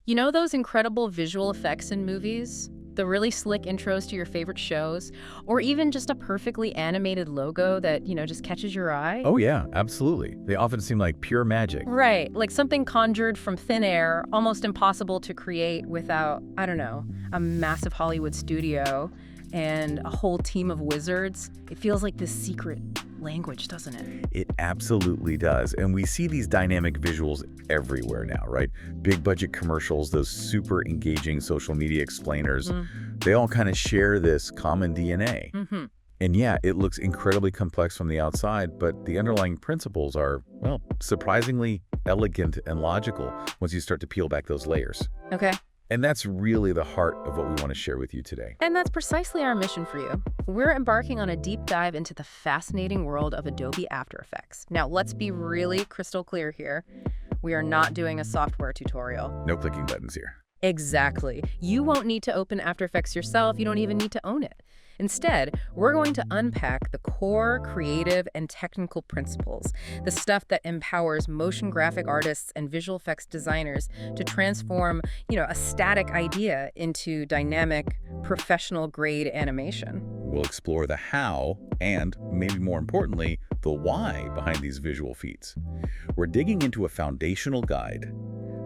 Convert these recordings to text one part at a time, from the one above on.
You know those incredible visual effects in movies? The really slick intros to your favorite shows? Or even just a perfectly animated logo that, just catches your eye? Oh yeah, absolutely. They often seem like pure magic. Right, like something conjured from thin air, almost impossible to create without, I don't know, a massive Hollywood studio and a whole team of wizards. It feels like this secret language, doesn't it? It absolutely does. And we see these dynamic visuals everywhere now, right? Big budget commercials, those super engaging social media explainers, they all kind of share this common DNA. And yeah, it looks incredibly complex from the outside, but the underlying principles are, well, surprisingly elegant and logical once you start to peel back those layers. Okay. And that's really the heart of what we want to share with you today. And that's precisely our mission for you. We're embarking on a deep dive into the fascinating world of Adobe After Effects. Now, let's be really crystal clear here. We are not doing a software tutorial. No clicking buttons here. Exactly. You won't need to open After Effects yourself. You don't even need to own it. Instead, we're going to unpack the core creative and technical principles, the stuff that empowers motion graphic artists and visual effects designers to transform, a static idea into dynamic, professional-grade animation. We'll explore the how and, maybe more importantly, the why behind these visual feats. We're digging into a foundational guide,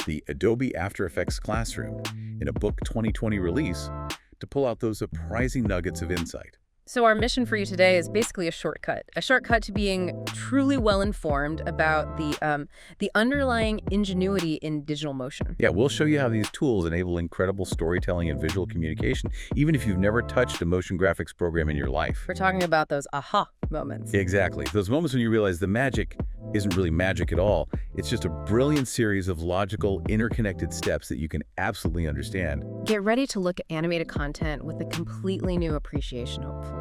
the Adobe After Effects Classroom, in a Book 2020 release, to pull out those surprising nuggets of insight. So our mission for you today is basically a shortcut to being truly well-informed about the underlying ingenuity in digital motion. Yeah, we'll show you how these tools enable incredible storytelling and visual communication, even if you've never touched a motion graphics program in your life. We're talking about those aha moments. Exactly. Those moments when you realize the magic isn't really magic at all. It's just a brilliant series of logical, interconnected steps that you can absolutely understand. Get ready to look at animated content with a completely new appreciation, hopefully.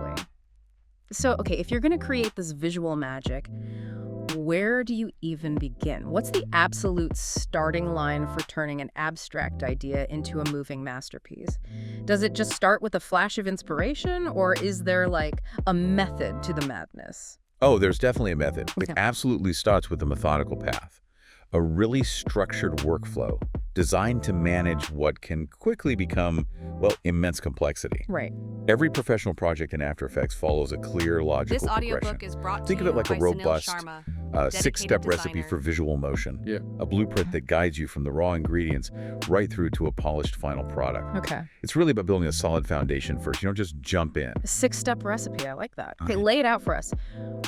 So, okay, if you're going to create this visual magic, where do you even begin? What's the absolute starting line for turning an abstract idea into a moving masterpiece? Does it just start with a flash of inspiration, or is there like a method to the madness? Oh, there's definitely a method. Okay. It absolutely starts with a methodical path, a really structured workflow designed to manage what can quickly become, well, immense complexity. Right. Every professional project in After Effects follows a clear, logical This progression. audiobook is brought Think to of it you like a by Sunil robust Sharma, six-step dedicated recipe designer. for visual motion. A blueprint that guides you from the raw ingredients right through to a polished final product. Okay. It's really about building a solid foundation first. You don't just jump in. A six-step recipe. I like that. Okay, lay it out for us.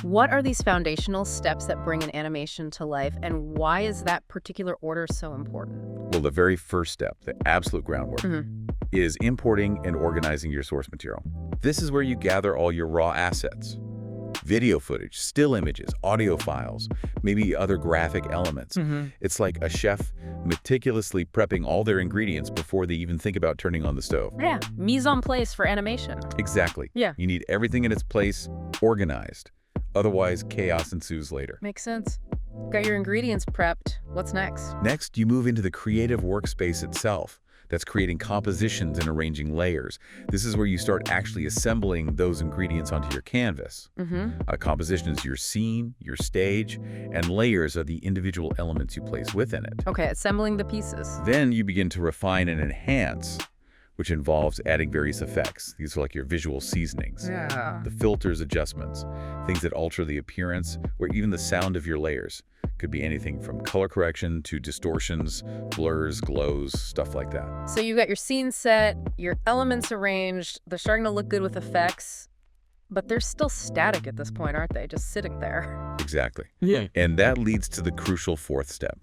What are these foundational steps that bring an animation to life, and why is that particular order so important? Well, the very first step, the absolute groundwork, is importing and organizing your source material. This is where you gather all your raw assets. Video footage, still images, audio files, maybe other graphic elements. It's like a chef meticulously prepping all their ingredients before they even think about turning on the stove. Yeah, mise en place for animation. Exactly. Yeah. You need everything in its place, organized. Otherwise, chaos ensues later. Makes sense. Got your ingredients prepped. What's next? Next, you move into the creative workspace itself. That's creating compositions and arranging layers. This is where you start actually assembling those ingredients onto your canvas. A composition is your scene, your stage, and layers are the individual elements you place within it. Okay, assembling the pieces. Then you begin to refine and enhance, which involves adding various effects. These are like your visual seasonings, Yeah. the filters adjustments, things that alter the appearance, or even the sound of your layers. Could be anything from color correction to distortions, blurs, glows, stuff like that. So you got your scene set, your elements arranged, they're starting to look good with effects, but they're still static at this point, aren't they? Just sitting there. Exactly. Yeah. And that leads to the crucial fourth step.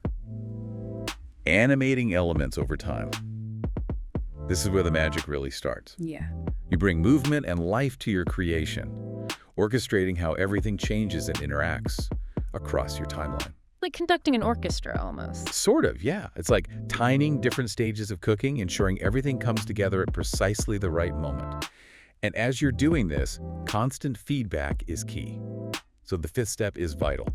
Animating elements over time. This is where the magic really starts. Yeah. You bring movement and life to your creation, orchestrating how everything changes and interacts across your timeline. Like conducting an orchestra, almost. Sort of, yeah. It's like timing different stages of cooking, ensuring everything comes together at precisely the right moment. And as you're doing this, constant feedback is key. So the fifth step is vital.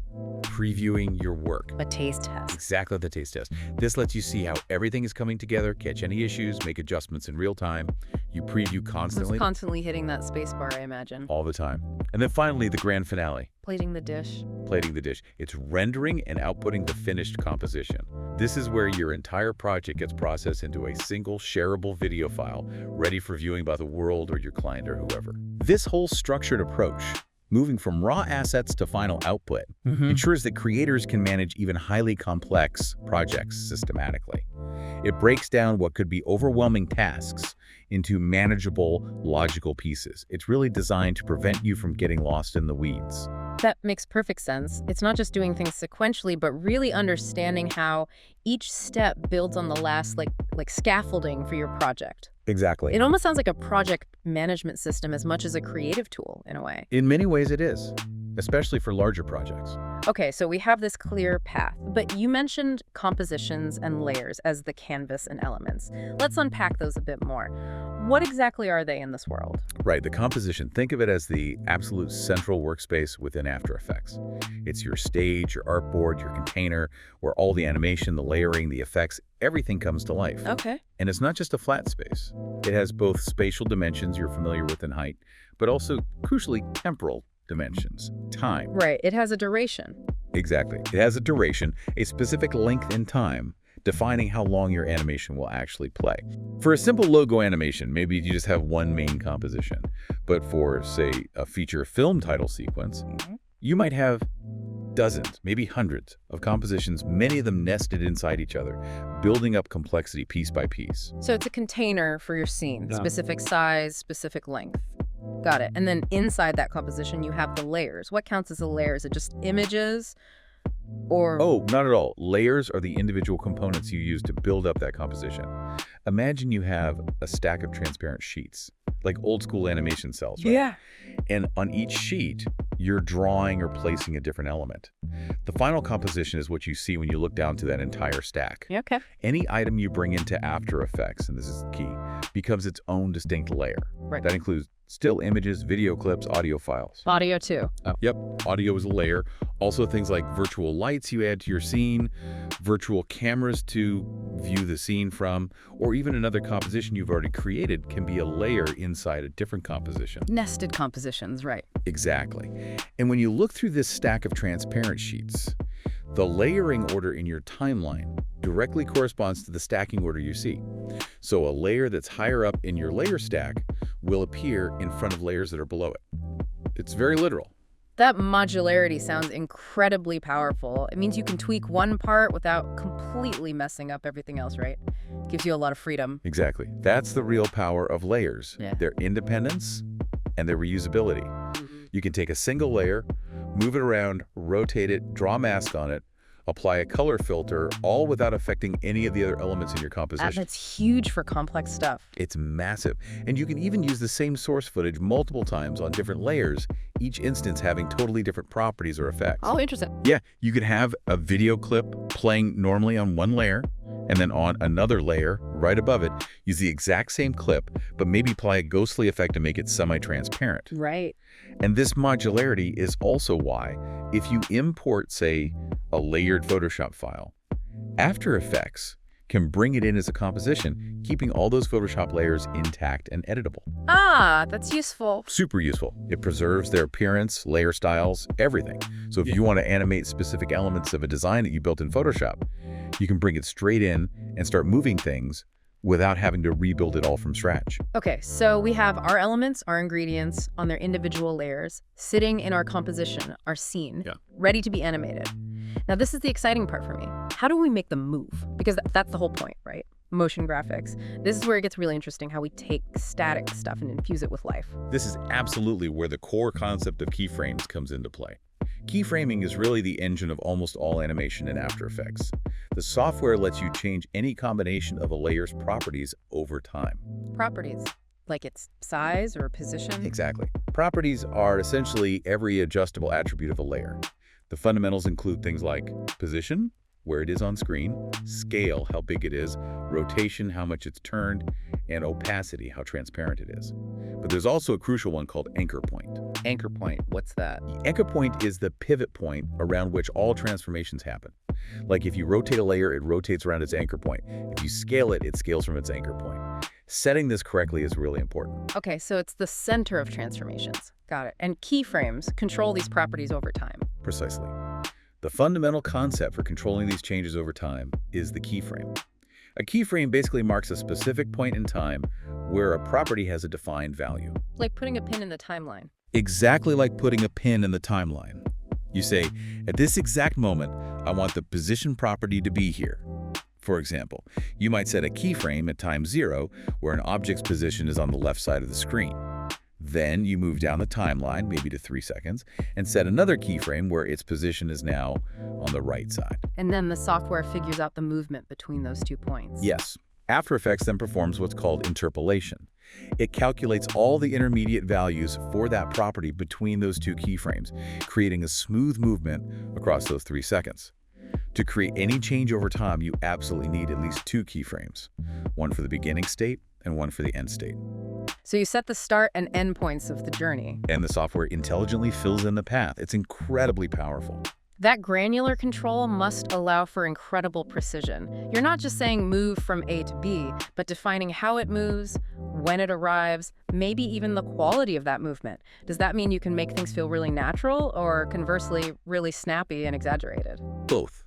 previewing your work. A taste test. Exactly, the taste test. This lets you see how everything is coming together, catch any issues, make adjustments in real time. You preview constantly. It's constantly hitting that space bar, I imagine. All the time. And then finally, the grand finale. Plating the dish. Plating the dish. It's rendering and outputting the finished composition. This is where your entire project gets processed into a single shareable video file, ready for viewing by the world or your client or whoever. This whole structured approach, moving from raw assets to final output, ensures that creators can manage even highly complex projects systematically. It breaks down what could be overwhelming tasks into manageable, logical pieces. It's really designed to prevent you from getting lost in the weeds. That makes perfect sense. It's not just doing things sequentially, but really understanding how each step builds on the last, like scaffolding for your project. Exactly. It almost sounds like a project management system as much as a creative tool, in a way. In many ways it is, especially for larger projects. Okay, so we have this clear path, but you mentioned compositions and layers as the canvas and elements. Let's unpack those a bit more. What exactly are they in this world? Right, the composition, think of it as the absolute central workspace within After Effects. It's your stage, your artboard, your container, where all the animation, the layering, the effects, everything comes to life. Okay. And it's not just a flat space. It has both spatial dimensions you're familiar with in height, but also, crucially, temporal dimensions, time. Right, it has a duration. Exactly. It has a duration, a specific length in time, defining how long your animation will actually play. For a simple logo animation, maybe you just have one main composition. But for, say, a feature film title sequence, you might have dozens, maybe hundreds of compositions, many of them nested inside each other, building up complexity piece by piece. So it's a container for your scene, specific size, specific length. Got it. And then inside that composition, you have the layers. What counts as a layer? Is it just images or... Oh, not at all. Layers are the individual components you use to build up that composition. Imagine you have a stack of transparent sheets, like old school animation cells, right? Yeah. And on each sheet, you're drawing or placing a different element. The final composition is what you see when you look down to that entire stack. Yeah, okay. Any item you bring into After Effects, and this is key, becomes its own distinct layer. Right. That includes still images, video clips, audio files. Audio too. Yep, audio is a layer. Also things like virtual lights you add to your scene, virtual cameras to view the scene from, or even another composition you've already created can be a layer inside a different composition. Nested compositions, right. Exactly. And when you look through this stack of transparent sheets, the layering order in your timeline directly corresponds to the stacking order you see. So a layer that's higher up in your layer stack will appear in front of layers that are below it. It's very literal. That modularity sounds incredibly powerful. It means you can tweak one part without completely messing up everything else, right? Gives you a lot of freedom. Exactly. That's the real power of layers. Yeah. Their independence and their reusability. You can take a single layer, move it around, rotate it, draw a mask on it, apply a color filter, all without affecting any of the other elements in your composition. That's huge for complex stuff. It's massive. And you can even use the same source footage multiple times on different layers, each instance having totally different properties or effects. Oh, interesting. Yeah, you could have a video clip playing normally on one layer, and then on another layer right above it, use the exact same clip, but maybe apply a ghostly effect to make it semi-transparent. Right. And this modularity is also why, if you import, say, a layered Photoshop file, After Effects can bring it in as a composition, keeping all those Photoshop layers intact and editable. Ah, that's useful. Super useful. It preserves their appearance, layer styles, everything. So if you want to animate specific elements of a design that you built in Photoshop, you can bring it straight in and start moving things without having to rebuild it all from scratch. Okay, so we have our elements, our ingredients on their individual layers, sitting in our composition, our scene, ready to be animated. Now, this is the exciting part for me. How do we make them move? Because that's the whole point, right? Motion graphics. This is where it gets really interesting, how we take static stuff and infuse it with life. This is absolutely where the core concept of keyframes comes into play. Keyframing is really the engine of almost all animation in After Effects. The software lets you change any combination of a layer's properties over time. Properties, like its size or position? Exactly. Properties are essentially every adjustable attribute of a layer. The fundamentals include things like position, where it is on screen, scale, how big it is, rotation, how much it's turned, and opacity, how transparent it is. But there's also a crucial one called anchor point. Anchor point, what's that? The anchor point is the pivot point around which all transformations happen. Like if you rotate a layer, it rotates around its anchor point. If you scale it, it scales from its anchor point. Setting this correctly is really important. Okay, so it's the center of transformations. Got it. And keyframes control these properties over time. Precisely. The fundamental concept for controlling these changes over time is the keyframe. A keyframe basically marks a specific point in time where a property has a defined value. Like putting a pin in the timeline. Exactly like putting a pin in the timeline. You say, at this exact moment, I want the position property to be here. For example, you might set a keyframe at time 0 where an object's position is on the left side of the screen. Then you move down the timeline, maybe to 3 seconds, and set another keyframe where its position is now on the right side. And then the software figures out the movement between those 2 points. Yes. After Effects then performs what's called interpolation. It calculates all the intermediate values for that property between those 2 keyframes, creating a smooth movement across those 3 seconds. To create any change over time, you absolutely need at least 2 keyframes, one for the beginning state and one for the end state. So you set the start and end points of the journey. And the software intelligently fills in the path. It's incredibly powerful. That granular control must allow for incredible precision. You're not just saying move from A to B, but defining how it moves, when it arrives, maybe even the quality of that movement. Does that mean you can make things feel really natural or conversely really snappy and exaggerated? Both.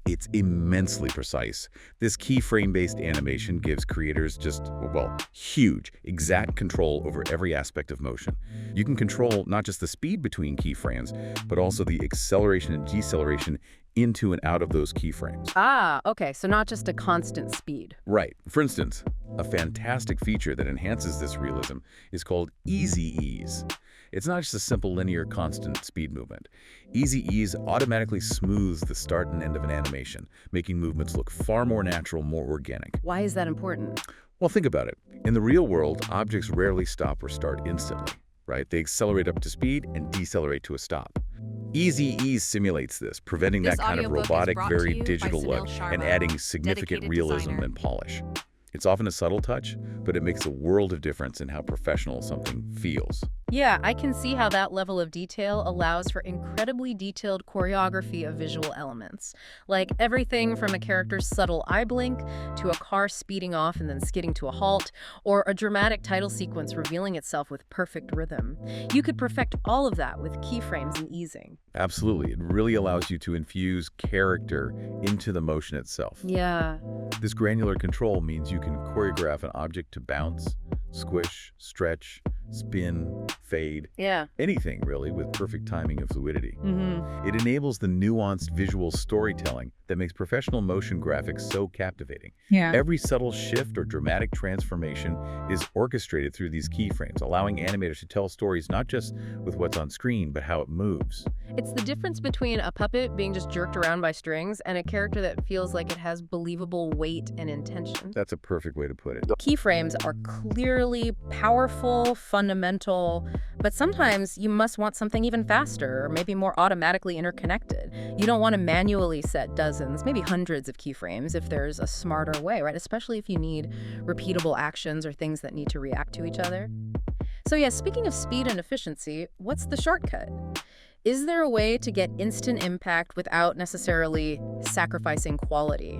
It's immensely precise. This keyframe-based animation gives creators just, well, huge, exact control over every aspect of motion. You can control not just the speed between keyframes, but also the acceleration and deceleration into and out of those keyframes. Ah, okay, so not just a constant speed. Right. For instance, a fantastic feature that enhances this realism is called Easy Ease. It's not just a simple linear constant speed movement. Easy Ease automatically smooths the start and end of an animation, making movements look far more natural, more organic. Why is that important? Well, think about it. In the real world, objects rarely stop or start instantly, right? They accelerate up to speed and decelerate to a stop. Easy Ease simulates this, preventing that kind of robotic, very digital look and adding significant realism and polish. It's often a subtle touch, but it makes a world of difference in how professional something feels. Yeah, I can see how that level of detail allows for incredibly detailed choreography of visual elements. Like everything from a character's subtle eye blink to a car speeding off and then skidding to a halt, or a dramatic title sequence revealing itself with perfect rhythm. You could perfect all of that with keyframes and easing. Absolutely. It really allows you to infuse character into the motion itself. Yeah. This granular control means you can choreograph an object to bounce, squish, stretch, spin, fade. Yeah. Anything, really, with perfect timing and fluidity. Mm-hmm. It enables the nuanced visual storytelling that makes professional motion graphics so captivating. Yeah. Every subtle shift or dramatic transformation is orchestrated through these keyframes, allowing animators to tell stories not just with what's on screen, but how it moves. It's the difference between a puppet being just jerked around by strings and a character that feels like it has believable weight and intention. That's a perfect way to put it. Keyframes are clearly powerful, fundamental, but sometimes you must want something even faster or maybe more automatically interconnected. You don't want to manually set dozens, maybe hundreds of keyframes if there's a smarter way, right? Especially if you need repeatable actions or things that need to react to each other. So yeah, speaking of speed and efficiency, what's the shortcut? Is there a way to get instant impact without necessarily sacrificing quality?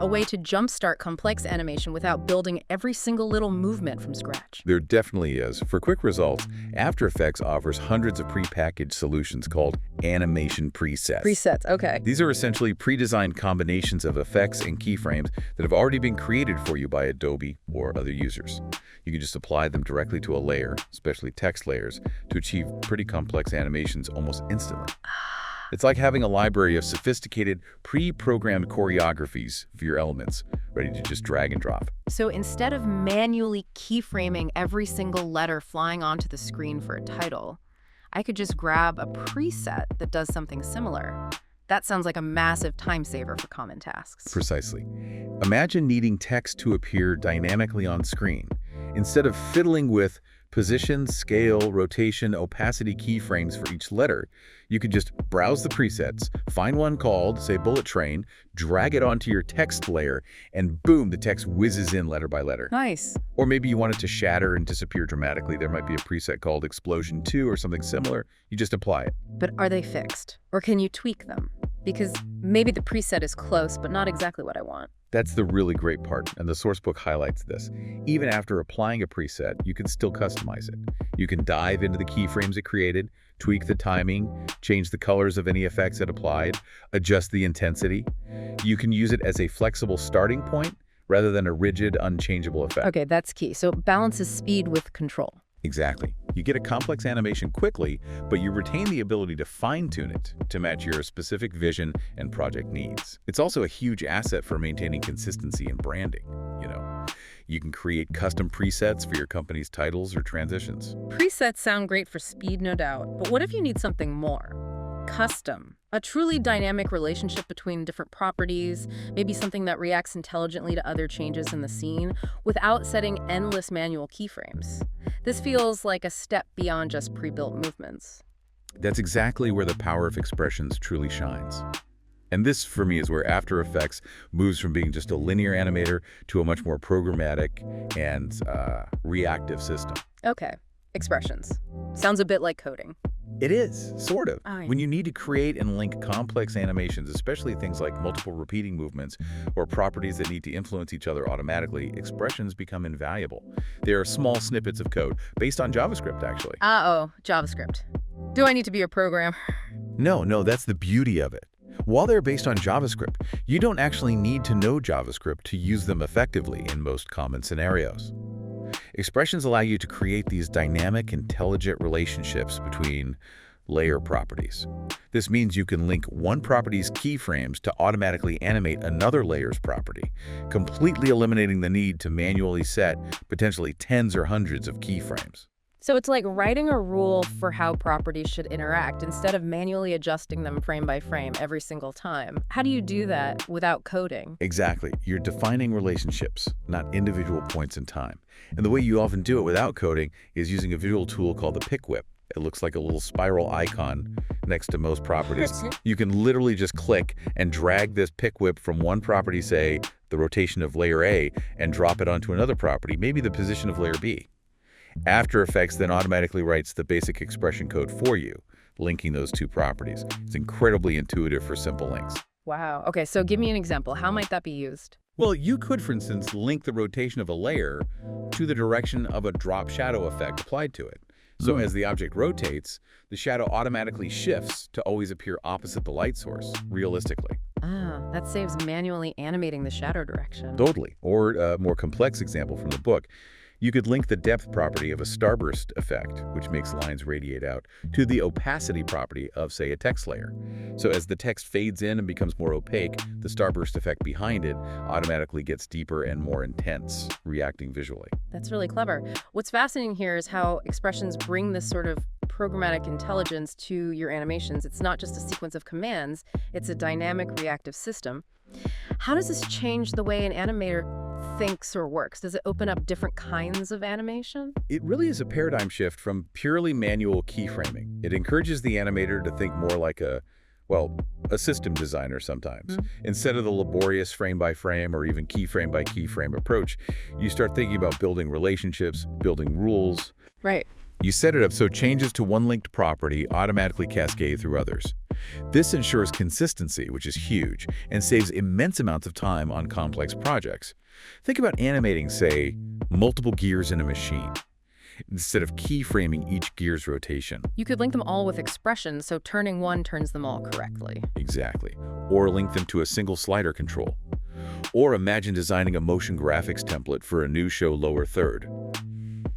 A way to jumpstart complex animation without building every single little movement from scratch? There definitely is. For quick results, After Effects offers hundreds of prepackaged solutions called animation presets. Presets, okay. These are essentially pre-designed combinations of effects and keyframes that have already been created for you by Adobe or other users. You can just apply them directly to a layer, especially text layers, to achieve pretty complex animations almost instantly. It's like having a library of sophisticated, pre-programmed choreographies for your elements, ready to just drag and drop. So instead of manually keyframing every single letter flying onto the screen for a title, I could just grab a preset that does something similar. That sounds like a massive time saver for common tasks. Precisely. Imagine needing text to appear dynamically on screen. Instead of fiddling with Position, scale, rotation, opacity keyframes for each letter. You can just browse the presets, find one called, say, bullet train, drag it onto your text layer, and boom, the text whizzes in letter by letter. Nice. Or maybe you want it to shatter and disappear dramatically. There might be a preset called Explosion 2 or something similar. You just apply it. But are they fixed? Or can you tweak them? Because maybe the preset is close, but not exactly what I want. That's the really great part, and the sourcebook highlights this. Even after applying a preset, you can still customize it. You can dive into the keyframes it created, tweak the timing, change the colors of any effects it applied, adjust the intensity. You can use it as a flexible starting point rather than a rigid, unchangeable effect. Okay, that's key. So it balances speed with control. Exactly. You get a complex animation quickly, but you retain the ability to fine-tune it to match your specific vision and project needs. It's also a huge asset for maintaining consistency and branding, you know. You can create custom presets for your company's titles or transitions. Presets sound great for speed, no doubt. But what if you need something more? Custom. A truly dynamic relationship between different properties, maybe something that reacts intelligently to other changes in the scene without setting endless manual keyframes. This feels like a step beyond just pre-built movements. That's exactly where the power of expressions truly shines. And this, for me, is where After Effects moves from being just a linear animator to a much more programmatic and reactive system. Okay, expressions. Sounds a bit like coding. It is, sort of. Oh, yeah. When you need to create and link complex animations, especially things like multiple repeating movements or properties that need to influence each other automatically, expressions become invaluable. They are small snippets of code based on JavaScript, actually. JavaScript. Do I need to be a programmer? No, that's the beauty of it. While they're based on JavaScript, you don't actually need to know JavaScript to use them effectively in most common scenarios. Expressions allow you to create these dynamic, intelligent relationships between layer properties. This means you can link one property's keyframes to automatically animate another layer's property, completely eliminating the need to manually set potentially tens or hundreds of keyframes. So it's like writing a rule for how properties should interact instead of manually adjusting them frame by frame every single time. How do you do that without coding? Exactly. You're defining relationships, not individual points in time. And the way you often do it without coding is using a visual tool called the pick whip. It looks like a little spiral icon next to most properties. You can literally just click and drag this pick whip from one property, say the rotation of layer A, and drop it onto another property, maybe the position of layer B. After Effects then automatically writes the basic expression code for you, linking those two properties. It's incredibly intuitive for simple links. Wow. Okay, so give me an example. How might that be used? Well, you could, for instance, link the rotation of a layer to the direction of a drop shadow effect applied to it. So as the object rotates, the shadow automatically shifts to always appear opposite the light source, realistically. That saves manually animating the shadow direction. Totally. Or a more complex example from the book. You could link the depth property of a starburst effect, which makes lines radiate out, to the opacity property of, say, a text layer. So as the text fades in and becomes more opaque, the starburst effect behind it automatically gets deeper and more intense, reacting visually. That's really clever. What's fascinating here is how expressions bring this sort of programmatic intelligence to your animations. It's not just a sequence of commands, it's a dynamic reactive system. How does this change the way an animator thinks or works? Does it open up different kinds of animation? It really is a paradigm shift from purely manual keyframing. It encourages the animator to think more like a system designer sometimes. Instead of the laborious frame-by-frame or even keyframe-by-keyframe approach, you start thinking about building relationships, building rules. Right. You set it up so changes to one linked property automatically cascade through others. This ensures consistency, which is huge, and saves immense amounts of time on complex projects. Think about animating, say, multiple gears in a machine, instead of keyframing each gear's rotation. You could link them all with expressions, so turning one turns them all correctly. Exactly. Or link them to a single slider control. Or imagine designing a motion graphics template for a new show lower third.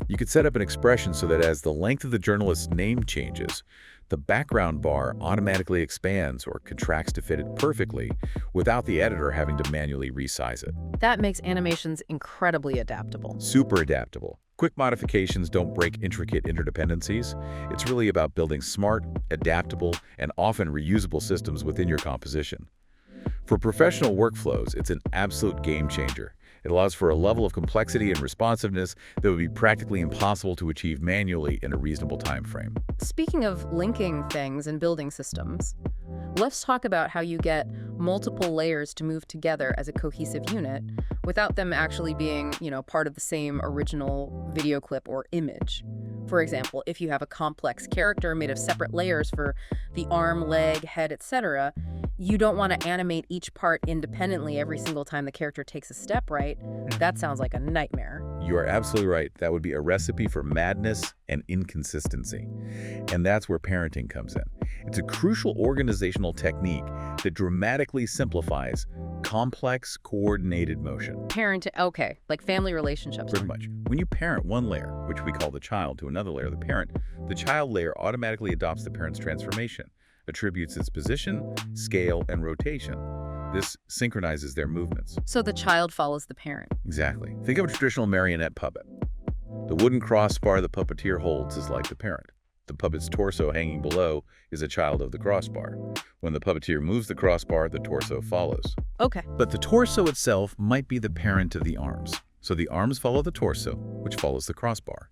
You could set up an expression so that as the length of the journalist's name changes, the background bar automatically expands or contracts to fit it perfectly without the editor having to manually resize it. That makes animations incredibly adaptable. Super adaptable. Quick modifications don't break intricate interdependencies. It's really about building smart, adaptable, and often reusable systems within your composition. For professional workflows, it's an absolute game changer, It allows for a level of complexity and responsiveness that would be practically impossible to achieve manually in a reasonable time frame. Speaking of linking things and building systems, let's talk about how you get multiple layers to move together as a cohesive unit without them actually being, part of the same original video clip or image. For example, if you have a complex character made of separate layers for the arm, leg, head, etc., you don't want to animate each part independently every single time the character takes a step, right? That sounds like a nightmare. You are absolutely right. That would be a recipe for madness and inconsistency. And that's where parenting comes in. It's a crucial organizational technique that dramatically simplifies complex, coordinated motion. Okay, like family relationships. Pretty much. When you parent one layer, which we call the child, to another layer, the parent, the child layer automatically adopts the parent's transformation, attributes its position, scale, and rotation. This synchronizes their movements. So the child follows the parent. Exactly. Think of a traditional marionette puppet. The wooden crossbar the puppeteer holds is like the parent. The puppet's torso hanging below is a child of the crossbar. When the puppeteer moves the crossbar, the torso follows. Okay. But the torso itself might be the parent of the arms. So the arms follow the torso, which follows the crossbar.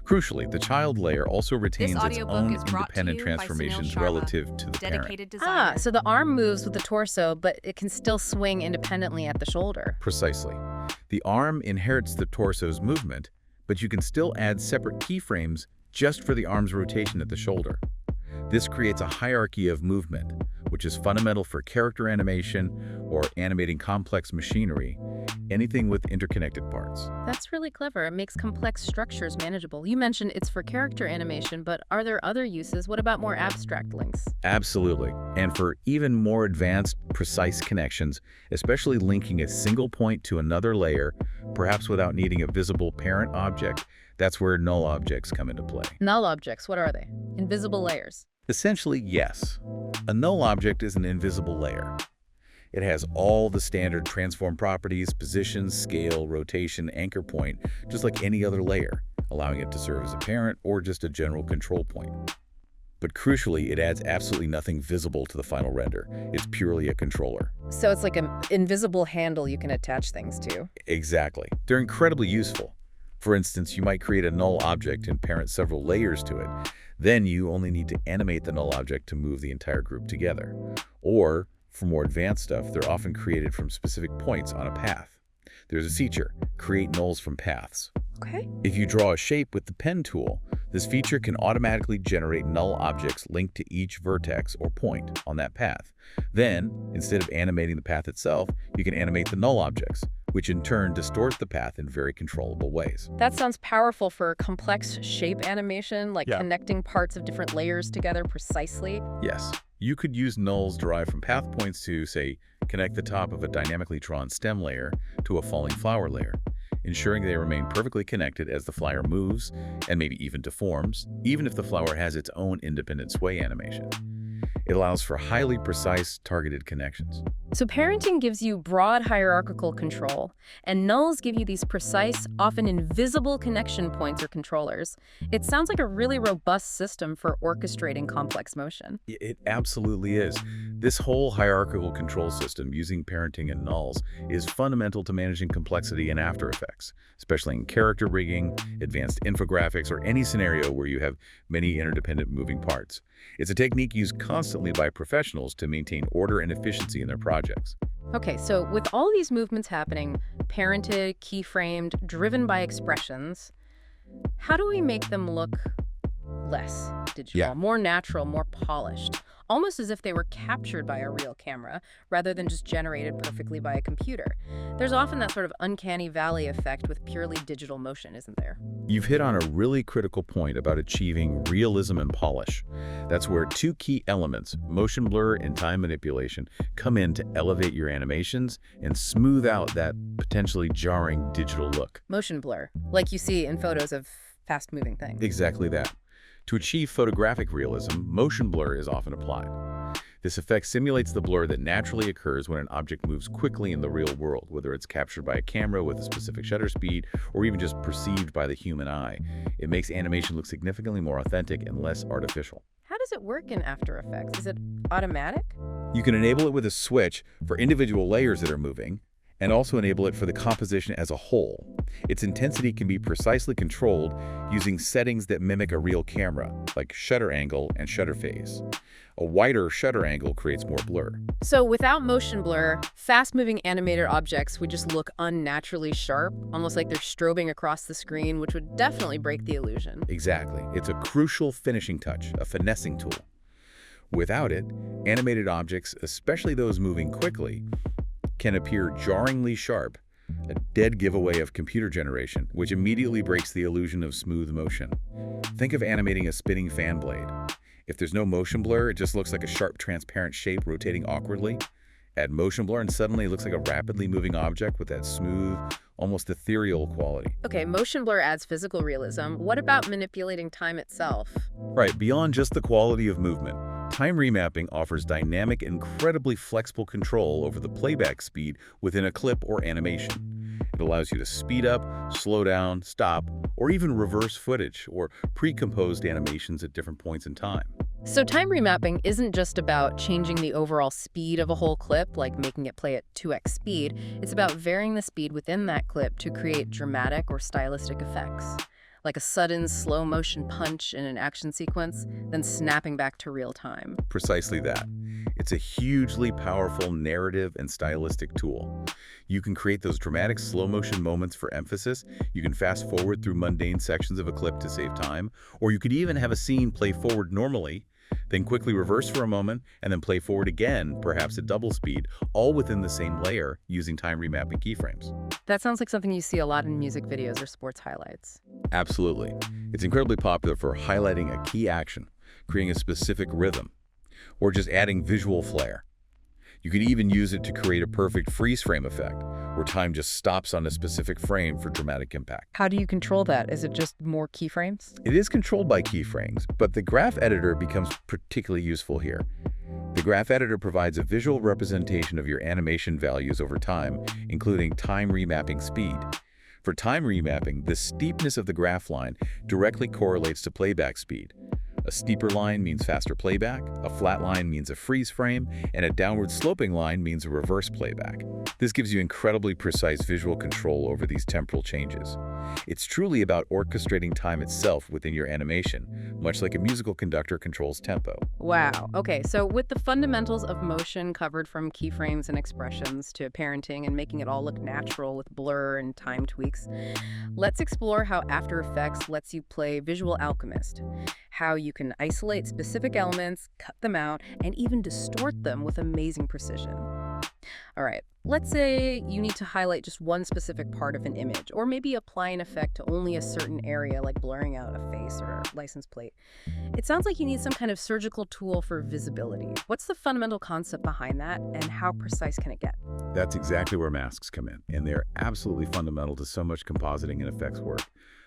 Crucially, the child layer also retains its own independent transformations relative to the parent. So the arm moves with the torso, but it can still swing independently at the shoulder. Precisely. The arm inherits the torso's movement, but you can still add separate keyframes just for the arm's rotation at the shoulder. This creates a hierarchy of movement, which is fundamental for character animation or animating complex machinery, anything with interconnected parts. That's really clever. It makes complex structures manageable. You mentioned it's for character animation, but are there other uses? What about more abstract links? Absolutely. And for even more advanced, precise connections, especially linking a single point to another layer, perhaps without needing a visible parent object, that's where null objects come into play. Null objects, what are they? Invisible layers. Essentially, yes. A null object is an invisible layer. It has all the standard transform properties, position, scale, rotation, anchor point, just like any other layer, allowing it to serve as a parent or just a general control point. But crucially, it adds absolutely nothing visible to the final render. It's purely a controller. So it's like an invisible handle you can attach things to. Exactly. They're incredibly useful. For instance, you might create a null object and parent several layers to it. Then you only need to animate the null object to move the entire group together. Or, for more advanced stuff, they're often created from specific points on a path. There's a feature, create nulls from paths. Okay. If you draw a shape with the pen tool, this feature can automatically generate null objects linked to each vertex or point on that path. Then, instead of animating the path itself, you can animate the null objects, which in turn distort the path in very controllable ways. That sounds powerful for complex shape animation, like connecting parts of different layers together precisely. Yes. You could use nulls derived from path points to, say, connect the top of a dynamically drawn stem layer to a falling flower layer, ensuring they remain perfectly connected as the flower moves and maybe even deforms, even if the flower has its own independent sway animation. It allows for highly precise, targeted connections. So parenting gives you broad hierarchical control, and nulls give you these precise, often invisible connection points or controllers. It sounds like a really robust system for orchestrating complex motion. It absolutely is. This whole hierarchical control system using parenting and nulls is fundamental to managing complexity in After Effects, especially in character rigging, advanced infographics, or any scenario where you have many interdependent moving parts. It's a technique used constantly by professionals to maintain order and efficiency in their projects. Okay, so with all these movements happening, parented, keyframed, driven by expressions, how do we make them look less digital, more natural, more polished? Almost as if they were captured by a real camera rather than just generated perfectly by a computer. There's often that sort of uncanny valley effect with purely digital motion, isn't there? You've hit on a really critical point about achieving realism and polish. That's where two key elements, motion blur and time manipulation, come in to elevate your animations and smooth out that potentially jarring digital look. Motion blur, like you see in photos of fast-moving things. Exactly that. To achieve photographic realism, motion blur is often applied. This effect simulates the blur that naturally occurs when an object moves quickly in the real world, whether it's captured by a camera with a specific shutter speed or even just perceived by the human eye. It makes animation look significantly more authentic and less artificial. How does it work in After Effects? Is it automatic? You can enable it with a switch for individual layers that are moving, and also enable it for the composition as a whole. Its intensity can be precisely controlled using settings that mimic a real camera, like shutter angle and shutter phase. A wider shutter angle creates more blur. So without motion blur, fast-moving animated objects would just look unnaturally sharp, almost like they're strobing across the screen, which would definitely break the illusion. Exactly. It's a crucial finishing touch, a finessing tool. Without it, animated objects, especially those moving quickly, can appear jarringly sharp, a dead giveaway of computer generation, which immediately breaks the illusion of smooth motion. Think of animating a spinning fan blade. If there's no motion blur, it just looks like a sharp, transparent shape rotating awkwardly. Add motion blur and suddenly it looks like a rapidly moving object with that smooth, almost ethereal quality. Okay, motion blur adds physical realism. What about manipulating time itself? Right, beyond just the quality of movement, time remapping offers dynamic, incredibly flexible control over the playback speed within a clip or animation. It allows you to speed up, slow down, stop, or even reverse footage or pre-composed animations at different points in time. So time remapping isn't just about changing the overall speed of a whole clip, like making it play at 2x speed. It's about varying the speed within that clip to create dramatic or stylistic effects, like a sudden slow motion punch in an action sequence, then snapping back to real time. Precisely that. It's a hugely powerful narrative and stylistic tool. You can create those dramatic slow motion moments for emphasis. You can fast forward through mundane sections of a clip to save time, or you could even have a scene play forward normally, then quickly reverse for a moment, and then play forward again, perhaps at double speed, all within the same layer using time remapping keyframes. That sounds like something you see a lot in music videos or sports highlights. Absolutely. It's incredibly popular for highlighting a key action, creating a specific rhythm, or just adding visual flair. You can even use it to create a perfect freeze frame effect, where time just stops on a specific frame for dramatic impact. How do you control that? Is it just more keyframes? It is controlled by keyframes, but the graph editor becomes particularly useful here. The graph editor provides a visual representation of your animation values over time, including time remapping speed. For time remapping, the steepness of the graph line directly correlates to playback speed. A steeper line means faster playback, a flat line means a freeze frame, and a downward sloping line means a reverse playback. This gives you incredibly precise visual control over these temporal changes. It's truly about orchestrating time itself within your animation, much like a musical conductor controls tempo. Wow. Okay, so with the fundamentals of motion covered from keyframes and expressions to parenting and making it all look natural with blur and time tweaks, let's explore how After Effects lets you play visual alchemist. How you can isolate specific elements, cut them out, and even distort them with amazing precision. All right, let's say you need to highlight just one specific part of an image, or maybe apply an effect to only a certain area, like blurring out a face or a license plate. It sounds like you need some kind of surgical tool for visibility. What's the fundamental concept behind that, and how precise can it get? That's exactly where masks come in, and they're absolutely fundamental to so much compositing and effects work.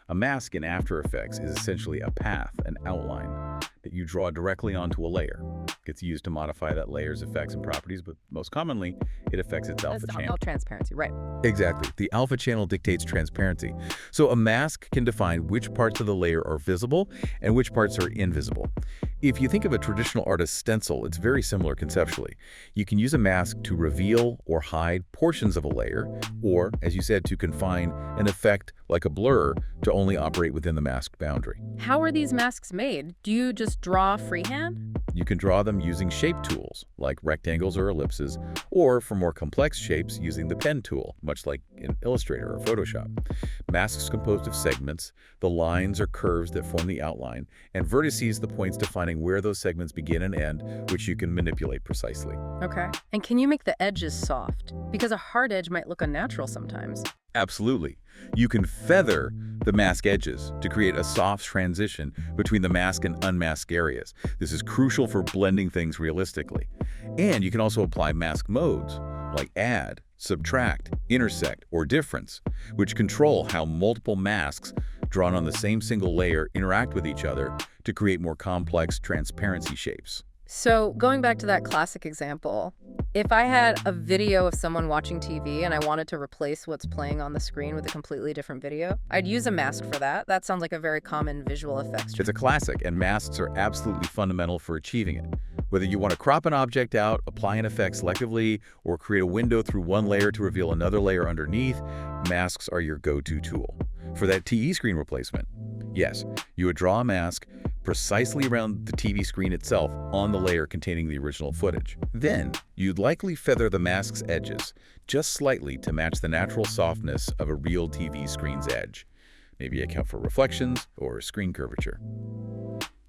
A mask in After Effects is essentially a path, an outline, that you draw directly onto a layer. It gets used to modify that layer's effects and properties, but most commonly, it affects its alpha channel. Transparency, right. Exactly. The alpha channel dictates transparency. So a mask can define which parts of the layer are visible and which parts are invisible. If you think of a traditional artist's stencil, it's very similar conceptually. You can use a mask to reveal or hide portions of a layer, or, as you said, to confine an effect like a blur to only operate within the masked boundary. How are these masks made? Do you just draw freehand? You can draw them using shape tools, like rectangles or ellipses, or for more complex shapes using the pen tool, much like in Illustrator or Photoshop. Masks composed of segments, the lines or curves that form the outline, and vertices, the points defining where those segments begin and end, which you can manipulate precisely. Okay. And can you make the edges soft? Because a hard edge might look unnatural sometimes. Absolutely. You can feather the mask edges to create a soft transition between the mask and unmasked areas. This is crucial for blending things realistically. And you can also apply mask modes like add, subtract, intersect, or difference, which control how multiple masks drawn on the same single layer interact with each other to create more complex transparency shapes. So going back to that classic example, if I had a video of someone watching TV and I wanted to replace what's playing on the screen with a completely different video, I'd use a mask for that. That sounds like a very common visual effects. It's a classic, and masks are absolutely fundamental for achieving it. Whether you want to crop an object out, apply an effect selectively, or create a window through one layer to reveal another layer underneath, masks are your go-to tool. For that TV screen replacement, yes, you would draw a mask precisely around the TV screen itself on the layer containing the original footage. Then, you'd likely feather the mask's edges just slightly to match the natural softness of a real TV screen's edge. Maybe account for reflections or screen curvature.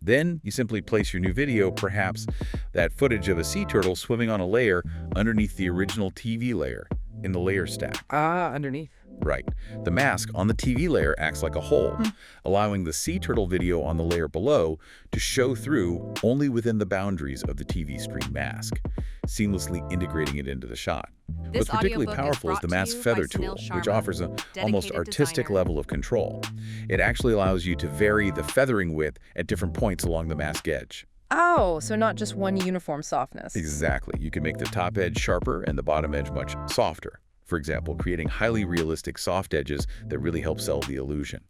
Then, you simply place your new video, perhaps that footage of a sea turtle swimming on a layer underneath the original TV layer in the layer stack. Underneath. Right. The mask on the TV layer acts like a hole, allowing the sea turtle video on the layer below to show through only within the boundaries of the TV screen mask, seamlessly integrating it into the shot. What's particularly powerful is the mask feather tool, which offers an almost artistic level of control. It actually allows you to vary the feathering width at different points along the mask edge. Oh, so not just one uniform softness. Exactly. You can make the top edge sharper and the bottom edge much softer. For example, creating highly realistic soft edges that really help sell the illusion.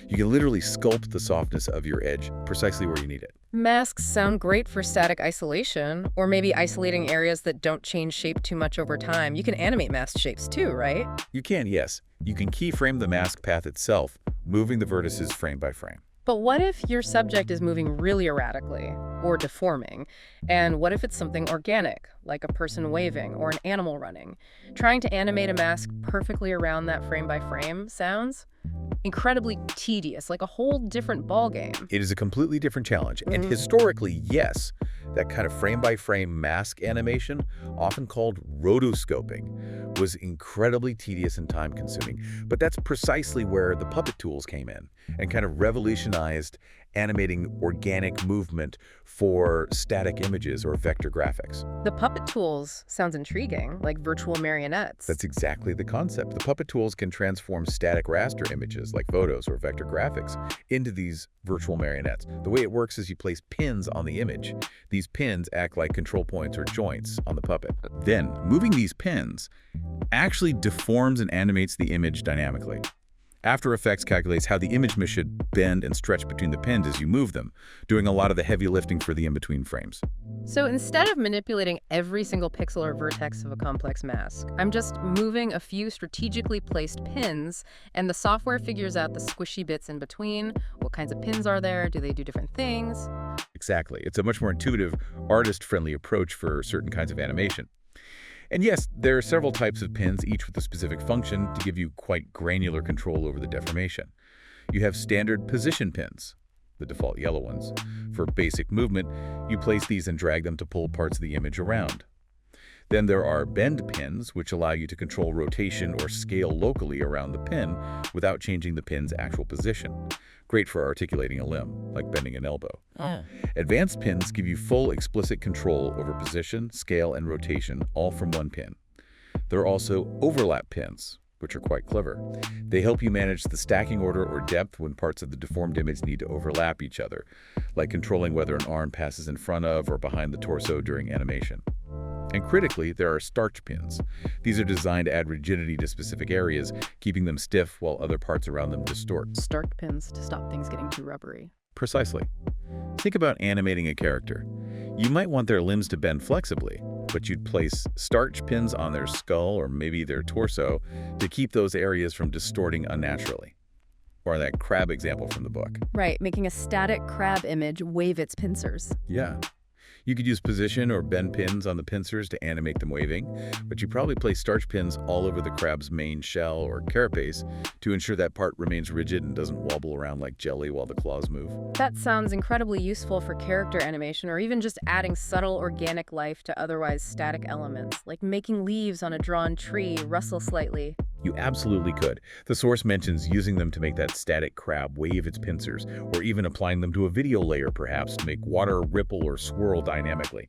You can literally sculpt the softness of your edge precisely where you need it. Masks sound great for static isolation, or maybe isolating areas that don't change shape too much over time. You can animate mask shapes too, right? You can, yes. You can keyframe the mask path itself, moving the vertices frame by frame. But what if your subject is moving really erratically or deforming? And what if it's something organic, like a person waving or an animal running? Trying to animate a mask perfectly around that frame by frame sounds incredibly tedious, like a whole different ballgame. It is a completely different challenge. And historically, yes, that kind of frame-by-frame mask animation, often called rotoscoping, was incredibly tedious and time-consuming. But that's precisely where the puppet tools came in and kind of revolutionized animating organic movement for static images or vector graphics. The puppet tools sounds intriguing, like virtual marionettes. That's exactly the concept. The puppet tools can transform static raster images, like photos or vector graphics, into these virtual marionettes. The way it works is you place pins on the image. These pins act like control points or joints on the puppet. Then, moving these pins actually deforms and animates the image dynamically. After Effects calculates how the image mesh should bend and stretch between the pins as you move them, doing a lot of the heavy lifting for the in-between frames. So instead of manipulating every single pixel or vertex of a complex mask, I'm just moving a few strategically placed pins, and the software figures out the squishy bits in between. What kinds of pins are there? Do they do different things? Exactly. It's a much more intuitive, artist-friendly approach for certain kinds of animation. And yes, there are several types of pins, each with a specific function to give you quite granular control over the deformation. You have standard position pins, the default yellow ones. For basic movement, you place these and drag them to pull parts of the image around. Then there are bend pins, which allow you to control rotation or scale locally around the pin without changing the pin's actual position. Great for articulating a limb, like bending an elbow. Advanced pins give you full explicit control over position, scale, and rotation, all from one pin. There are also overlap pins, which are quite clever. They help you manage the stacking order or depth when parts of the deformed image need to overlap each other, like controlling whether an arm passes in front of or behind the torso during animation. And critically, there are starch pins. These are designed to add rigidity to specific areas, keeping them stiff while other parts around them distort. Starch pins to stop things getting too rubbery. Precisely. Think about animating a character. You might want their limbs to bend flexibly, but you'd place starch pins on their skull or maybe their torso to keep those areas from distorting unnaturally. Or that crab example from the book. Right, making a static crab image wave its pincers. Yeah. You could use position or bend pins on the pincers to animate them waving, but you probably place starch pins all over the crab's main shell or carapace to ensure that part remains rigid and doesn't wobble around like jelly while the claws move. That sounds incredibly useful for character animation or even just adding subtle organic life to otherwise static elements, like making leaves on a drawn tree rustle slightly. You absolutely could. The source mentions using them to make that static crab wave its pincers, or even applying them to a video layer perhaps to make water ripple or swirl dynamically.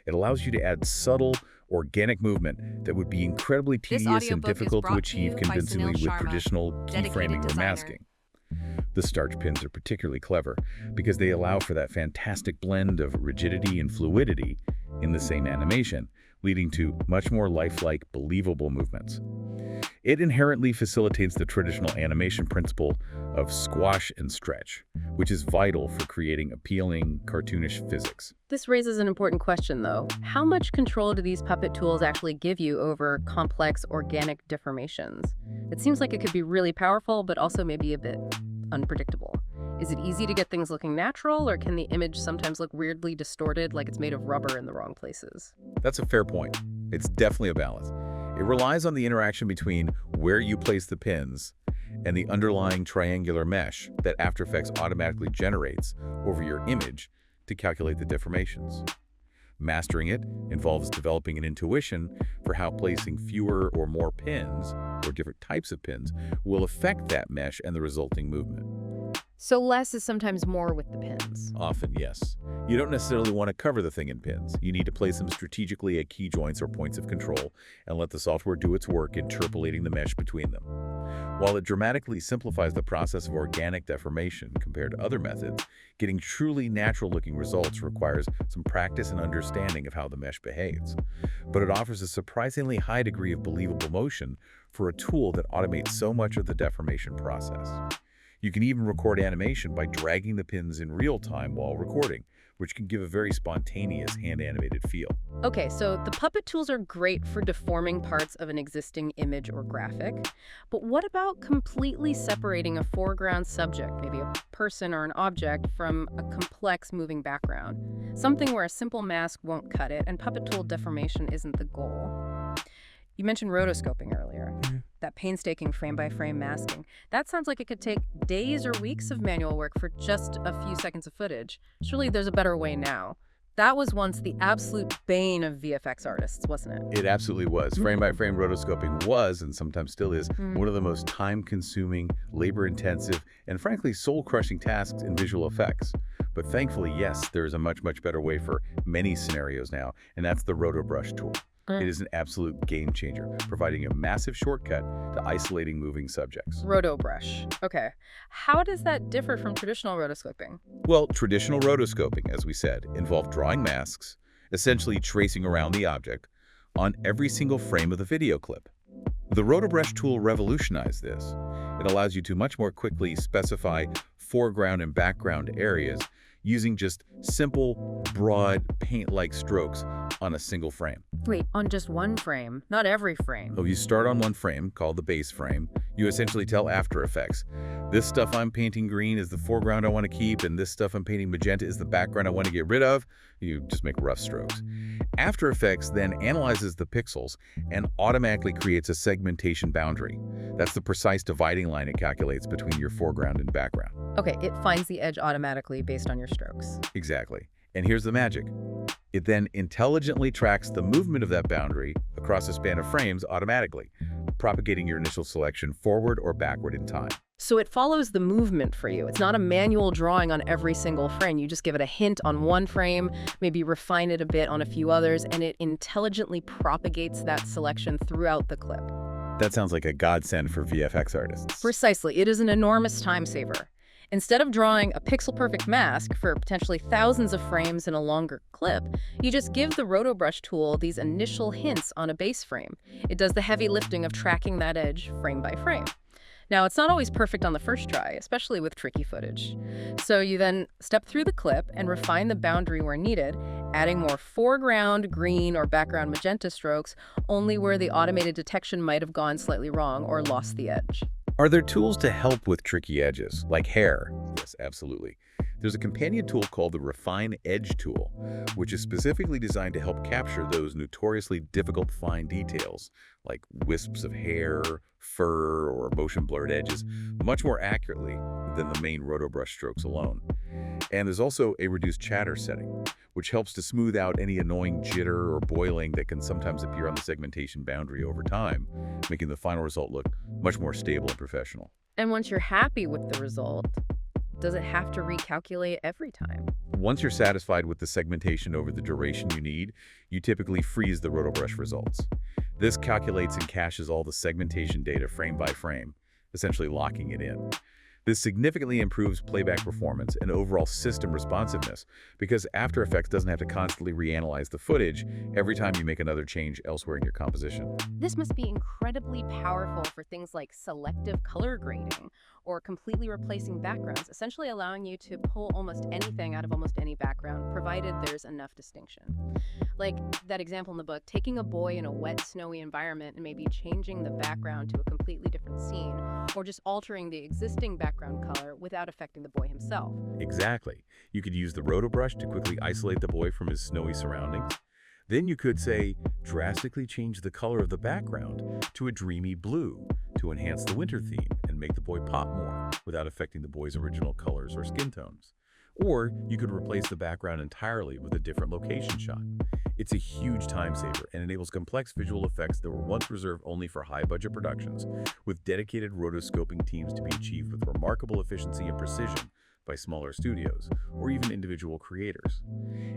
It allows you to add subtle, organic movement that would be incredibly tedious and difficult to achieve convincingly with traditional keyframing or masking. The starch pins are particularly clever because they allow for that fantastic blend of rigidity and fluidity in the same animation, leading to much more lifelike, believable movements. It inherently facilitates the traditional animation principle of squash and stretch, which is vital for creating appealing, cartoonish physics. This raises an important question, though. How much control do these puppet tools actually give you over complex organic deformations? It seems like it could be really powerful, but also maybe a bit unpredictable. Is it easy to get things looking natural, or can the image sometimes look weirdly distorted, like it's made of rubber in the wrong places? That's a fair point. It's definitely a balance. It relies on the interaction between where you place the pins and the underlying triangular mesh that After Effects automatically generates over your image to calculate the deformations. Mastering it involves developing an intuition for how placing fewer or more pins, or different types of pins, will affect that mesh and the resulting movement. So less is sometimes more with the pins. Often, yes. You don't necessarily want to cover the thing in pins. You need to place them strategically at key joints or points of control and let the software do its work interpolating the mesh between them. While it dramatically simplifies the process of organic deformation compared to other methods, getting truly natural-looking results requires some practice and understanding of how the mesh behaves. But it offers a surprisingly high degree of believable motion for a tool that automates so much of the deformation process. You can even record animation by dragging the pins in real time while recording, which can give a very spontaneous hand-animated feel. Okay, so the puppet tools are great for deforming parts of an existing image or graphic, but what about completely separating a foreground subject, maybe a person or an object, from a complex moving background? Something where a simple mask won't cut it, and puppet tool deformation isn't the goal. You mentioned rotoscoping earlier, that painstaking frame-by-frame masking. That sounds like it could take days or weeks of manual work for just a few seconds of footage. Surely there's a better way now. That was once the absolute bane of VFX artists, wasn't it? It absolutely was. Frame-by-frame rotoscoping was, and sometimes still is, one of the most time-consuming, labor-intensive, and frankly soul-crushing tasks in visual effects. But thankfully, yes, there is a much, much better way for many scenarios now, and that's the rotobrush tool. It is an absolute game changer, providing a massive shortcut to isolating moving subjects. Rotobrush. Okay. How does that differ from traditional rotoscoping? Well, traditional rotoscoping, as we said, involved drawing masks, essentially tracing around the object, on every single frame of the video clip. The rotobrush tool revolutionized this. It allows you to much more quickly specify foreground and background areas using just simple, broad, paint-like strokes on a single frame. Wait, on just one frame, not every frame. So you start on one frame, called the base frame. You essentially tell After Effects, this stuff I'm painting green is the foreground I want to keep, and this stuff I'm painting magenta is the background I want to get rid of. You just make rough strokes. After Effects then analyzes the pixels and automatically creates a segmentation boundary. That's the precise dividing line it calculates between your foreground and background. Okay, it finds the edge automatically based on your strokes. Exactly. And here's the magic. It then intelligently tracks the movement of that boundary across a span of frames automatically, propagating your initial selection forward or backward in time. So it follows the movement for you. It's not a manual drawing on every single frame. You just give it a hint on one frame, maybe refine it a bit on a few others, and it intelligently propagates that selection throughout the clip. That sounds like a godsend for VFX artists. Precisely. It is an enormous time saver. Instead of drawing a pixel-perfect mask for potentially thousands of frames in a longer clip, you just give the rotobrush tool these initial hints on a base frame. It does the heavy lifting of tracking that edge frame by frame. Now, it's not always perfect on the first try, especially with tricky footage. So you then step through the clip and refine the boundary where needed, adding more foreground green or background magenta strokes only where the automated detection might have gone slightly wrong or lost the edge. Are there tools to help with tricky edges, like hair? Yes, absolutely. There's a companion tool called the Refine Edge tool, which is specifically designed to help capture those notoriously difficult to find details, like wisps of hair, fur, or motion-blurred edges, much more accurately than the main rotobrush strokes alone. And there's also a reduced chatter setting, which helps to smooth out any annoying jitter or boiling that can sometimes appear on the segmentation boundary over time, making the final result look much more stable and professional. And once you're happy with the result, does it have to recalculate every time? Once you're satisfied with the segmentation over the duration you need, you typically freeze the rotobrush results. This calculates and caches all the segmentation data frame by frame, essentially locking it in. This significantly improves playback performance and overall system responsiveness because After Effects doesn't have to constantly reanalyze the footage every time you make another change elsewhere in your composition. This must be incredibly powerful for things like selective color grading or completely replacing backgrounds, essentially allowing you to pull almost anything out of almost any background, provided there's enough distinction. Like that example in the book, taking a boy in a wet, snowy environment and maybe changing the background to a completely different scene, or just altering the existing background color without affecting the boy himself. Exactly. You could use the roto brush to quickly isolate the boy from his snowy surroundings. Then you could, say, drastically change the color of the background to a dreamy blue to enhance the winter theme and make the boy pop more without affecting the boy's original colors or skin tones. Or you could replace the background entirely with a different location shot. It's a huge time saver and enables complex visual effects that were once reserved only for high-budget productions, with dedicated rotoscoping teams to be achieved with remarkable efficiency and precision by smaller studios, or even individual creators.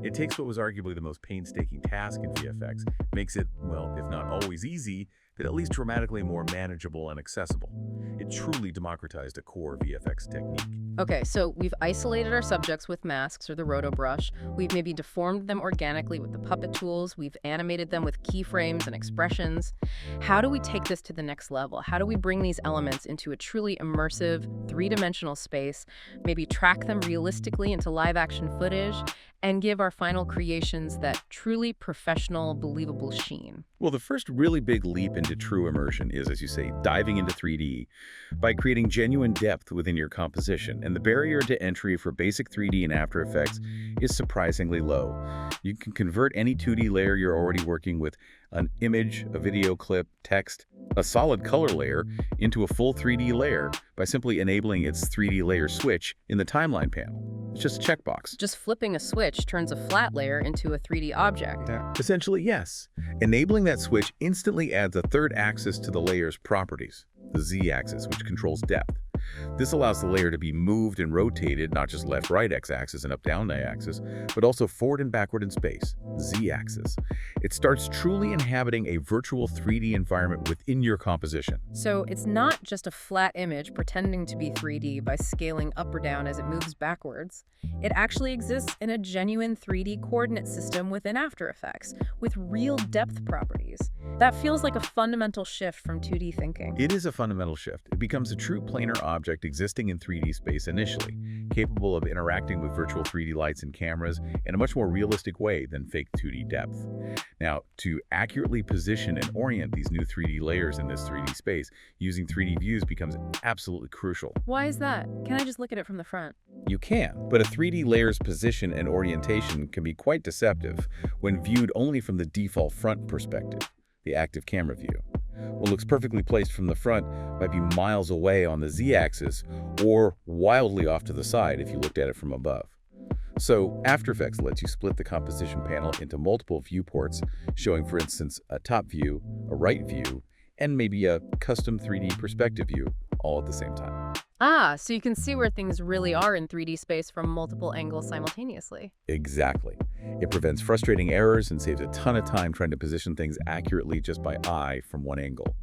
It takes what was arguably the most painstaking task in VFX, makes it, well, if not always easy, but at least dramatically more manageable and accessible. It truly democratized a core VFX technique. Okay, so we've isolated our subjects with masks or the roto brush. We've maybe deformed them organically with the puppet tools. We've animated them with keyframes and expressions. How do we take this to the next level? How do we bring these elements into a truly immersive, three-dimensional space, maybe track them realistically into live-action footage, and give our final creations that truly professional, believable sheen? Well, the first really big leap into true immersion is, as you say, diving into 3D by creating genuine depth within your composition. And the barrier to entry for basic 3D and After Effects is surprisingly low. You can convert any 2D layer you're already working with, an image, a video clip, text, a solid color layer, into a full 3D layer by simply enabling its 3D layer switch in the timeline panel. It's just a checkbox. Just flipping a switch turns a flat layer into a 3D object. Essentially, yes. Enabling that switch instantly adds a third axis to the layer's properties, the Z-axis, which controls depth. This allows the layer to be moved and rotated, not just left-right x-axis and up-down y-axis, but also forward and backward in space, Z-axis. It starts truly inhabiting a virtual 3D environment within your composition. So it's not just a flat image pretending to be 3D by scaling up or down as it moves backwards. It actually exists in a genuine 3D coordinate system within After Effects, with real depth properties. That feels like a fundamental shift from 2D thinking. It is a fundamental shift. It becomes a true planar object existing in 3D space initially, capable of interacting with virtual 3D lights and cameras in a much more realistic way than fake 2D depth. Now, to accurately position and orient these new 3D layers in this 3D space, using 3D views becomes absolutely crucial. Why is that? Can I just look at it from the front? You can, but a 3D layer's position and orientation can be quite deceptive when viewed only from the default front perspective, the active camera view. What looks perfectly placed from the front might be miles away on the Z-axis or wildly off to the side if you looked at it from above. So After Effects lets you split the composition panel into multiple viewports, showing, for instance, a top view, a right view, and maybe a custom 3D perspective view all at the same time. Ah, so you can see where things really are in 3D space from multiple angles simultaneously. Exactly. It prevents frustrating errors and saves a ton of time trying to position things accurately just by eye from one angle.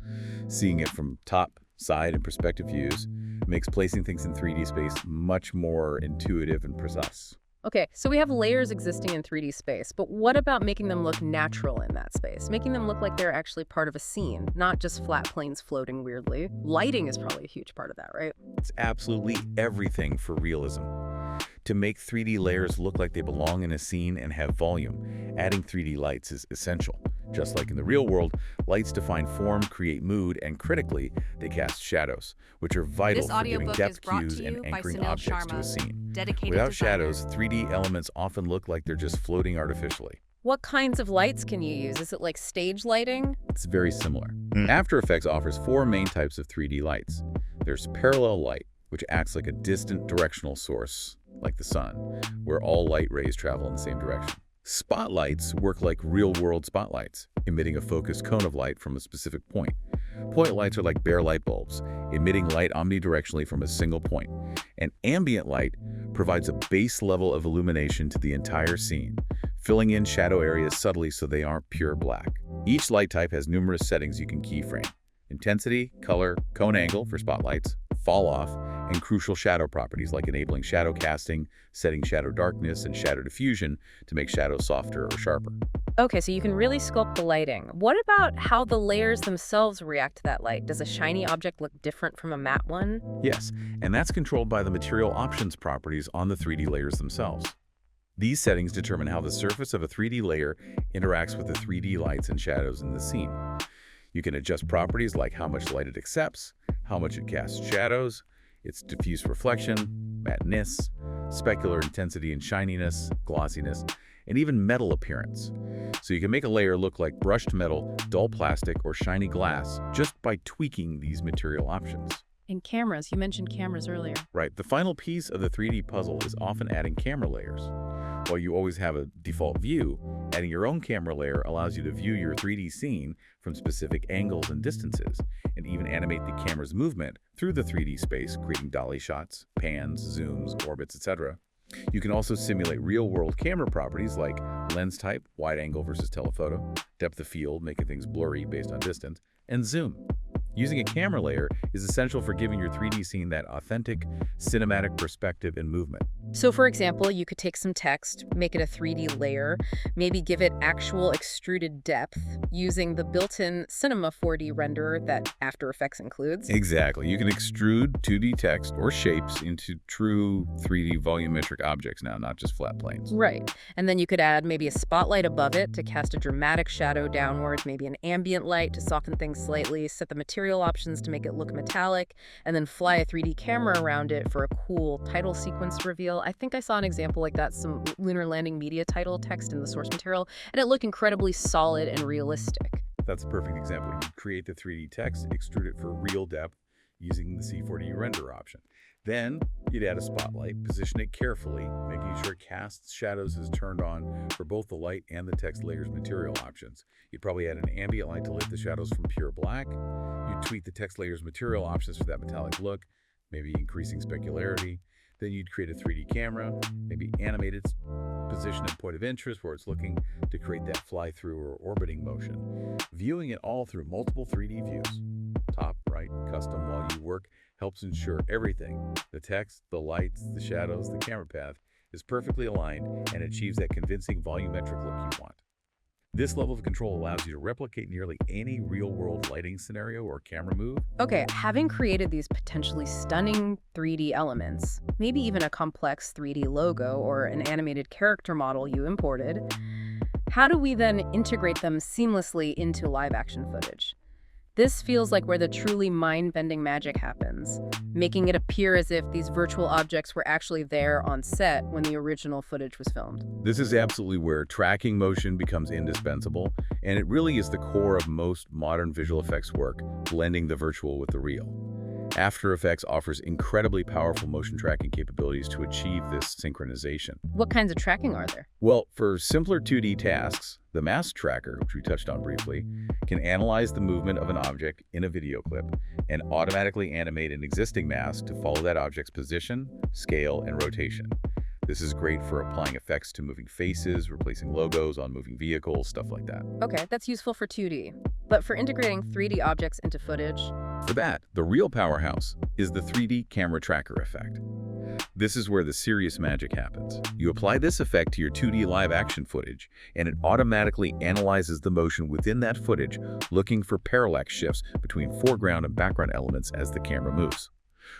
Seeing it from top, side, and perspective views makes placing things in 3D space much more intuitive and precise. Okay, so we have layers existing in 3D space, but what about making them look natural in that space? Making them look like they're actually part of a scene, not just flat planes floating weirdly. Lighting is probably a huge part of that, right? It's absolutely everything for realism. To make 3D layers look like they belong in a scene and have volume, adding 3D lights is essential. Just like in the real world, lights define form, create mood, and critically, they cast shadows, which are vital for giving depth cues and anchoring objects to a scene. Without shadows, 3D elements often look like they're just floating artificially. What kinds of lights can you use? Is it like stage lighting? It's very similar. After Effects offers 4 main types of 3D lights. There's parallel light, which acts like a distant directional source, like the sun, where all light rays travel in the same direction. Spotlights work like real-world spotlights, emitting a focused cone of light from a specific point. Point lights are like bare light bulbs, emitting light omnidirectionally from a single point. And ambient light provides a base level of illumination to the entire scene, filling in shadow areas subtly so they aren't pure black. Each light type has numerous settings you can keyframe: intensity, color, cone angle for spotlights, fall off, and crucial shadow properties like enabling shadow casting, setting shadow darkness, and shadow diffusion to make shadows softer or sharper. Okay, so you can really sculpt the lighting. What about how the layers themselves react to that light? Does a shiny object look different from a matte one? Yes, and that's controlled by the material options properties on the 3D layers themselves. These settings determine how the surface of a 3D layer interacts with the 3D lights and shadows in the scene. You can adjust properties like how much light it accepts, how much it casts shadows, its diffuse reflection, matteness, specular intensity and shininess, glossiness, and even metal appearance. So you can make a layer look like brushed metal, dull plastic, or shiny glass just by tweaking these material options. And cameras, you mentioned cameras earlier. Right, the final piece of the 3D puzzle is often adding camera layers. While you always have a default view, adding your own camera layer allows you to view your 3D scene from specific angles and distances, and even animate the camera's movement through the 3D space, creating dolly shots, pans, zooms, orbits, etc. You can also simulate real-world camera properties like lens type, wide angle versus telephoto, depth of field, making things blurry based on distance, and zoom. Using a camera layer is essential for giving your 3D scene that authentic, cinematic perspective and movement. So for example, you could take some text, make it a 3D layer, maybe give it actual extruded depth using the built-in Cinema 4D renderer that After Effects includes. Exactly. You can extrude 2D text or shapes into true 3D volumetric objects now, not just flat planes. Right. And then you could add maybe a spotlight above it to cast a dramatic shadow downwards, maybe an ambient light to soften things slightly, set the material options to make it look metallic, and then fly a 3D camera around it for a cool title sequence reveal. I think I saw an example like that, some lunar landing media title text in the source material, and it looked incredibly solid and realistic. That's a perfect example. You create the 3D text, extrude it for real depth using the C4D render option. Then you'd add a spotlight, position it carefully, making sure cast shadows is turned on for both the light and the text layers material options. You'd probably add an ambient light to lift the shadows from pure black. You'd tweak the text layers material options for that metallic look, maybe increasing specularity. Then you'd create a 3D camera, maybe animate its position and point of interest where it's looking to create that fly-through or orbiting motion. Viewing it all through multiple 3D views, top, right, custom while you work, helps ensure everything, the text, the lights, the shadows, the camera path, is perfectly aligned and achieves that convincing volumetric look you want. This level of control allows you to replicate nearly any real-world lighting scenario or camera move. Okay, having created these potentially stunning 3D elements, maybe even a complex 3D logo or an animated character model you imported, how do we then integrate them seamlessly into live-action footage? This feels like where the truly mind-bending magic happens, making it appear as if these virtual objects were actually there on set when the original footage was filmed. This is absolutely where tracking motion becomes indispensable, and it really is the core of most modern visual effects work, blending the virtual with the real. After Effects offers incredibly powerful motion tracking capabilities to achieve this synchronization. What kinds of tracking are there? Well, for simpler 2D tasks, the mask tracker, which we touched on briefly, can analyze the movement of an object in a video clip and automatically animate an existing mask to follow that object's position, scale, and rotation. This is great for applying effects to moving faces, replacing logos on moving vehicles, stuff like that. Okay, that's useful for 2D. But for integrating 3D objects into footage? For that, the real powerhouse is the 3D camera tracker effect. This is where the serious magic happens. You apply this effect to your 2D live action footage, and it automatically analyzes the motion within that footage, looking for parallax shifts between foreground and background elements as the camera moves.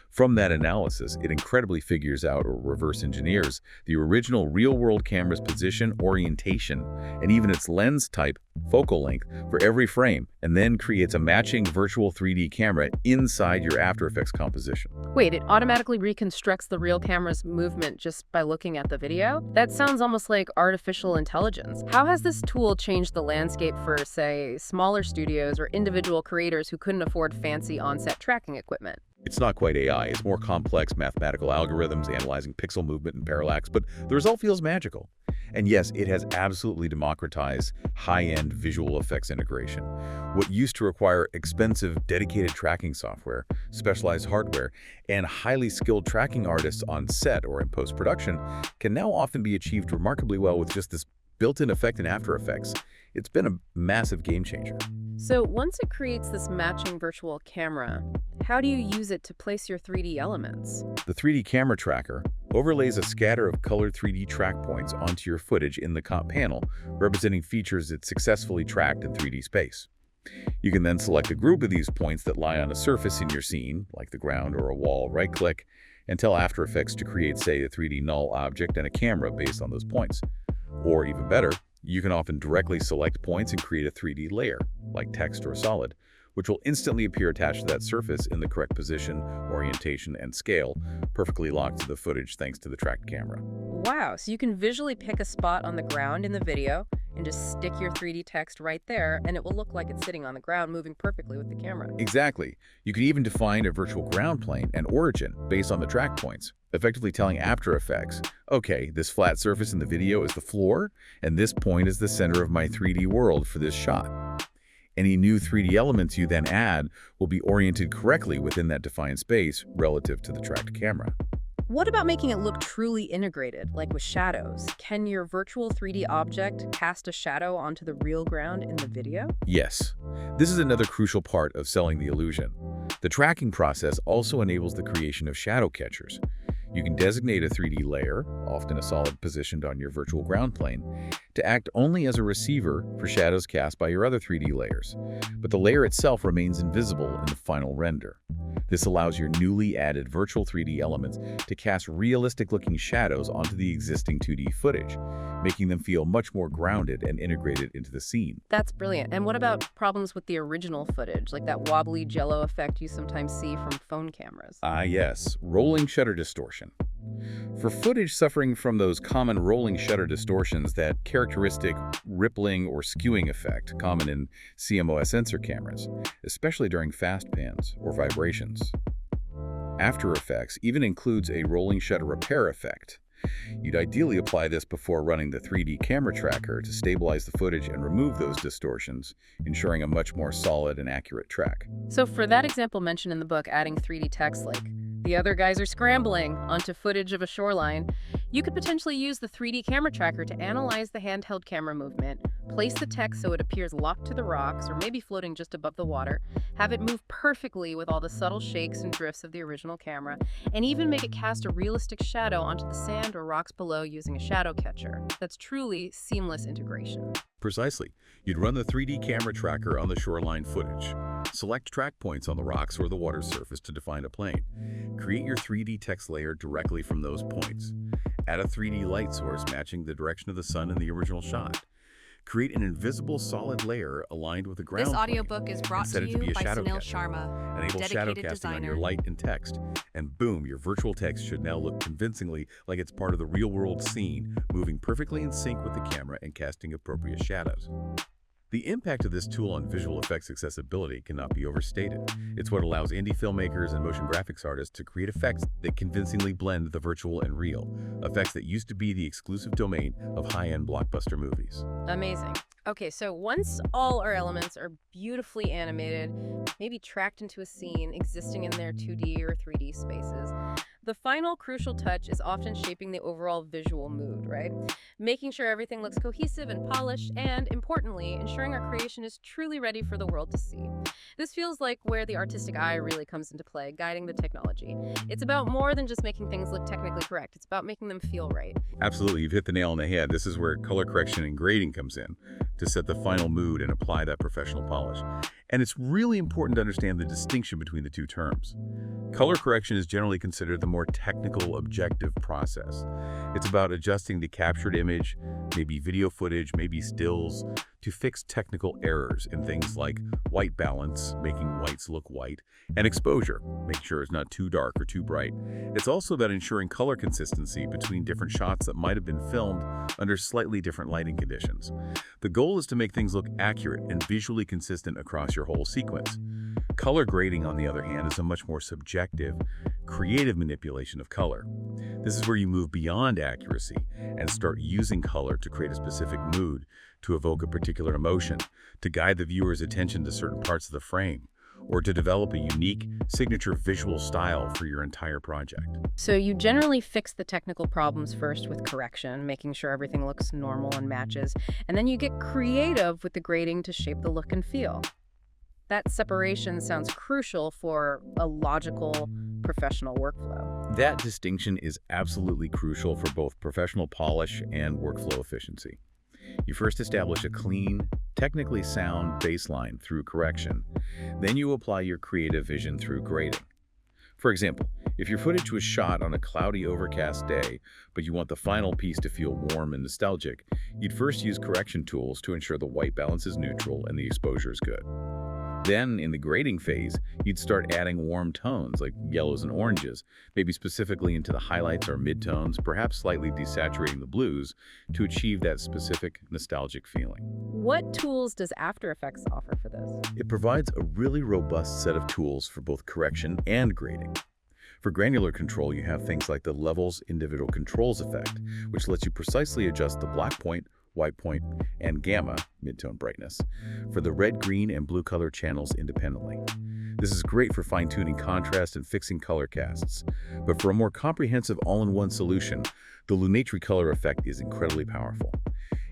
From that analysis, it incredibly figures out or reverse engineers the original real-world camera's position, orientation, and even its lens type, focal length, for every frame, and then creates a matching virtual 3D camera inside your After Effects composition. Wait, it automatically reconstructs the real camera's movement just by looking at the video? That sounds almost like artificial intelligence. How has this tool changed the landscape for, say, smaller studios or individual creators who couldn't afford fancy on-set tracking equipment? It's not quite AI, it's more complex mathematical algorithms analyzing pixel movement and parallax, but the result feels magical. And yes, it has absolutely democratized high-end visual effects integration. What used to require expensive, dedicated tracking software, specialized hardware, and highly skilled tracking artists on set or in post-production can now often be achieved remarkably well with just this built-in effect in After Effects, it's been a massive game changer. So once it creates this matching virtual camera, how do you use it to place your 3D elements? The 3D camera tracker overlays a scatter of colored 3D track points onto your footage in the comp panel, representing features it successfully tracked in 3D space. You can then select a group of these points that lie on a surface in your scene, like the ground or a wall, right-click, and tell After Effects to create, say, a 3D null object and a camera based on those points. Or even better, you can often directly select points and create a 3D layer, like text or solid, which will instantly appear attached to that surface in the correct position, orientation, and scale, perfectly locked to the footage thanks to the tracked camera. Wow, so you can visually pick a spot on the ground in the video and just stick your 3D text right there, and it will look like it's sitting on the ground, moving perfectly with the camera. Exactly. You can even define a virtual ground plane and origin based on the track points, effectively telling After Effects, okay, this flat surface in the video is the floor, and this point is the center of my 3D world for this shot. Any new 3D elements you then add will be oriented correctly within that defined space relative to the tracked camera. What about making it look truly integrated, like with shadows? Can your virtual 3D object cast a shadow onto the real ground in the video? Yes, this is another crucial part of selling the illusion. The tracking process also enables the creation of shadow catchers. You can designate a 3D layer, often a solid positioned on your virtual ground plane, to act only as a receiver for shadows cast by your other 3D layers, but the layer itself remains invisible in the final render. This allows your newly added virtual 3D elements to cast realistic-looking shadows onto the existing 2D footage, making them feel much more grounded and integrated into the scene. That's brilliant. And what about problems with the original footage, like that wobbly jello effect you sometimes see from phone cameras? Yes, rolling shutter distortion. For footage suffering from those common rolling shutter distortions, that characteristic rippling or skewing effect common in CMOS sensor cameras, especially during fast pans or vibrations. After Effects even includes a rolling shutter repair effect. You'd ideally apply this before running the 3D camera tracker to stabilize the footage and remove those distortions, ensuring a much more solid and accurate track. So for that example mentioned in the book, adding 3D text like, "The other guys are scrambling," onto footage of a shoreline, you could potentially use the 3D camera tracker to analyze the handheld camera movement, place the text so it appears locked to the rocks or maybe floating just above the water, have it move perfectly with all the subtle shakes and drifts of the original camera, and even make it cast a realistic shadow onto the sand or rocks below using a shadow catcher. That's truly seamless integration. Precisely. You'd run the 3D camera tracker on the shoreline footage. Select track points on the rocks or the water surface to define a plane. Create your 3D text layer directly from those points. Add a 3D light source matching the direction of the sun in the original shot. Create an invisible solid layer aligned with the ground This plane audiobook is brought and set to it you to be a by shadow Sunil catcher. Sharma, Enable shadow dedicated casting on your designer. light and text, and boom, your virtual text should now look convincingly like it's part of the real-world scene, moving perfectly in sync with the camera and casting appropriate shadows. The impact of this tool on visual effects accessibility cannot be overstated. It's what allows indie filmmakers and motion graphics artists to create effects that convincingly blend the virtual and real, effects that used to be the exclusive domain of high-end blockbuster movies. Amazing. Okay, so once all our elements are beautifully animated, maybe tracked into a scene existing in their 2D or 3D spaces, the final crucial touch is often shaping the overall visual mood, right? Making sure everything looks cohesive and polished, and importantly, ensuring our creation is truly ready for the world to see. This feels like where the artistic eye really comes into play, guiding the technology. It's about more than just making things look technically correct. It's about making them feel right. Absolutely, you've hit the nail on the head. This is where color correction and grading comes in to set the final mood and apply that professional polish. And it's really important to understand the distinction between the two terms. Color correction is generally considered the more technical, objective process. It's about adjusting the captured image, maybe video footage, maybe stills, to fix technical errors in things like white balance, making whites look white, and exposure, making sure it's not too dark or too bright. It's also about ensuring color consistency between different shots that might have been filmed under slightly different lighting conditions. The goal is to make things look accurate and visually consistent across your whole sequence. Color grading, on the other hand, is a much more subjective, creative manipulation of color. This is where you move beyond accuracy and start using color to create a specific mood, to evoke a particular emotion, to guide the viewer's attention to certain parts of the frame, or to develop a unique, signature visual style for your entire project. So you generally fix the technical problems first with correction, making sure everything looks normal and matches, and then you get creative with the grading to shape the look and feel. That separation sounds crucial for a logical, professional workflow. That distinction is absolutely crucial for both professional polish and workflow efficiency. You first establish a clean, technically sound baseline through correction. Then you apply your creative vision through grading. For example, if your footage was shot on a cloudy, overcast day, but you want the final piece to feel warm and nostalgic, you'd first use correction tools to ensure the white balance is neutral and the exposure is good. Then, in the grading phase, you'd start adding warm tones like yellows and oranges, maybe specifically into the highlights or midtones, perhaps slightly desaturating the blues to achieve that specific nostalgic feeling. What tools does After Effects offer for this? It provides a really robust set of tools for both correction and grading. For granular control, you have things like the Levels Individual Controls effect, which lets you precisely adjust the black point, white point, and gamma, midtone brightness, for the red, green, and blue color channels independently. This is great for fine-tuning contrast and fixing color casts, but for a more comprehensive all-in-one solution, the Lumetri color effect is incredibly powerful.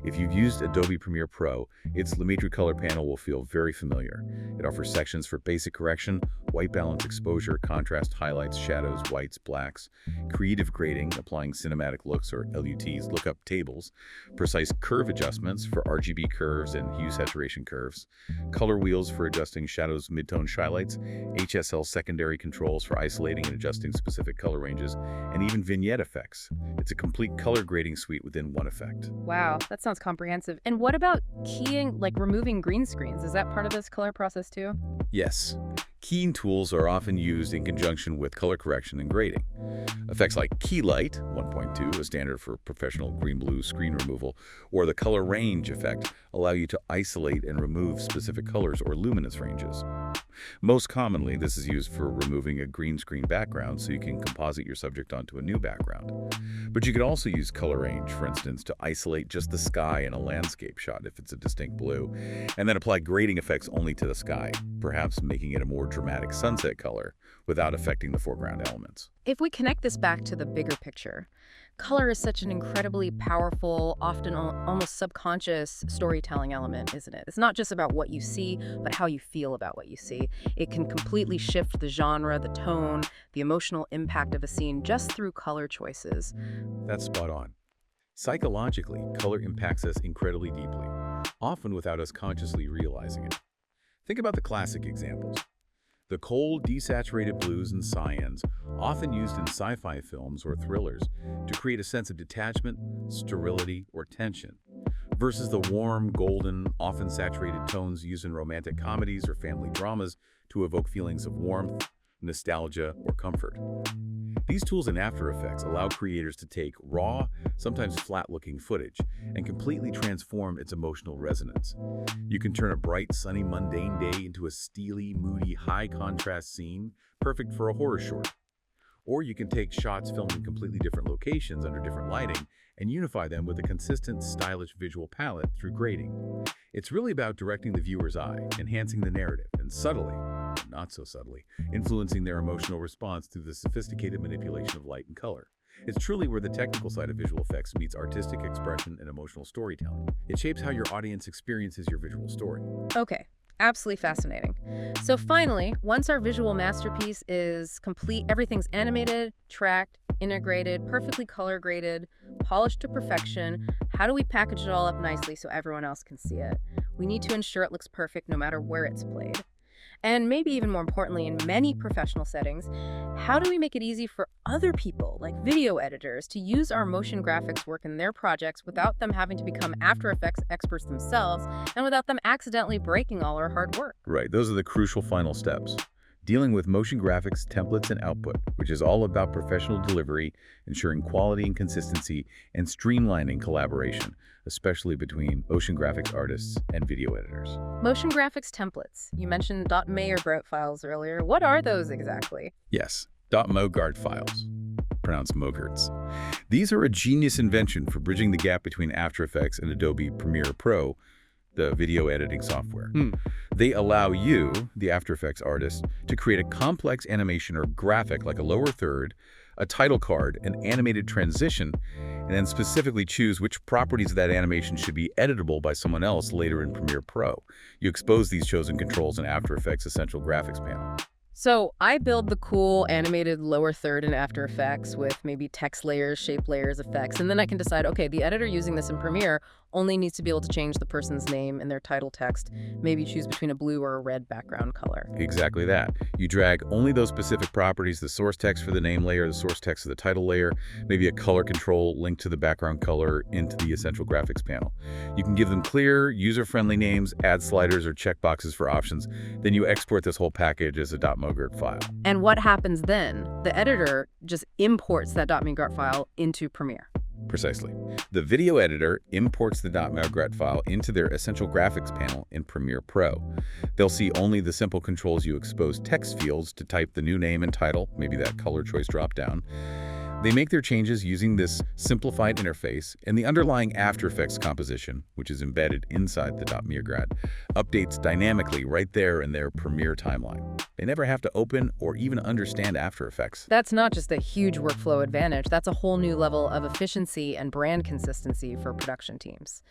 If you've used Adobe Premiere Pro, its Lumetri color panel will feel very familiar. It offers sections for basic correction, white balance exposure, contrast highlights, shadows, whites, blacks, creative grading, applying cinematic looks or LUTs, lookup tables, precise curve adjustments for RGB curves and hue saturation curves, color wheels for adjusting shadows, midtone highlights, HSL secondary controls for isolating and adjusting specific color ranges, and even vignette effects. It's a complete color grading suite within one effect. Wow, that sounds comprehensive. And what about keying, like removing green screens? Is that part of this color process too? Yes. Keying tools are often used in conjunction with color correction and grading. Effects like Key Light 1.2, a standard for professional green-blue screen removal, or the Color Range effect allow you to isolate and remove specific colors or luminance ranges. Most commonly, this is used for removing a green screen background so you can composite your subject onto a new background. But you could also use Color Range, for instance, to isolate just the sky in a landscape shot if it's a distinct blue, and then apply grading effects only to the sky, perhaps making it a more dramatic sunset color without affecting the foreground elements. If we connect this back to the bigger picture, color is such an incredibly powerful, often almost subconscious storytelling element, isn't it? It's not just about what you see, but how you feel about what you see. It can completely shift the genre, the tone, the emotional impact of a scene just through color choices. That's spot on. Psychologically, color impacts us incredibly deeply, often without us consciously realizing it. Think about the classic examples. The cold, desaturated blues and cyans, often used in sci-fi films or thrillers to create a sense of detachment, sterility, or tension, versus the warm, golden, often saturated tones used in romantic comedies or family dramas to evoke feelings of warmth, nostalgia, or comfort. These tools in After Effects allow creators to take raw, sometimes flat-looking footage and completely transform its emotional resonance. You can turn a bright, sunny, mundane day into a steely, moody, high-contrast scene, perfect for a horror short. Or you can take shots filmed in completely different locations under different lighting and unify them with a consistent, stylish visual palette through grading. It's really about directing the viewer's eye, enhancing the narrative, and subtly, but not so subtly, influencing their emotional response through the sophisticated manipulation of light and color. It's truly where the technical side of visual effects meets artistic expression and emotional storytelling. It shapes how your audience experiences your visual story. Okay, absolutely fascinating. So finally, once our visual masterpiece is complete, everything's animated, tracked, integrated, perfectly color graded, polished to perfection, how do we package it all up nicely so everyone else can see it? We need to ensure it looks perfect no matter where it's played. And maybe even more importantly, in many professional settings, how do we make it easy for other people, like video editors, to use our motion graphics work in their projects without them having to become After Effects experts themselves and without them accidentally breaking all our hard work? Right, those are the crucial final steps. Dealing with motion graphics, templates, and output, which is all about professional delivery, ensuring quality and consistency, and streamlining collaboration, especially between motion graphics artists and video editors. Motion graphics templates. You mentioned .Meyerbrot files earlier. What are those exactly? Yes, .Mogart files, pronounced Mogarts. These are a genius invention for bridging the gap between After Effects and Adobe Premiere Pro, the video editing software. They allow you, the After Effects artist, to create a complex animation or graphic like a lower third, a title card, an animated transition, and then specifically choose which properties of that animation should be editable by someone else later in Premiere Pro. You expose these chosen controls in After Effects Essential Graphics panel. So I build the cool animated lower third in After Effects with maybe text layers, shape layers, effects, and then I can decide, okay, the editor using this in Premiere only needs to be able to change the person's name and their title text, maybe choose between a blue or a red background color. Exactly that. You drag only those specific properties, the source text for the name layer, the source text of the title layer, maybe a color control linked to the background color into the Essential Graphics panel. You can give them clear, user-friendly names, add sliders or checkboxes for options. Then you export this whole package as a .mogart file. And what happens then? The editor just imports that .mogart file into Premiere. Precisely. The video editor imports the .mogart file into their Essential Graphics panel in Premiere Pro. They'll see only the simple controls you expose text fields to type the new name and title, maybe that color choice dropdown. They make their changes using this simplified interface, and the underlying After Effects composition, which is embedded inside the .mogart, updates dynamically right there in their Premiere timeline. They never have to open or even understand After Effects. That's not just a huge workflow advantage, that's a whole new level of efficiency and brand consistency for production teams.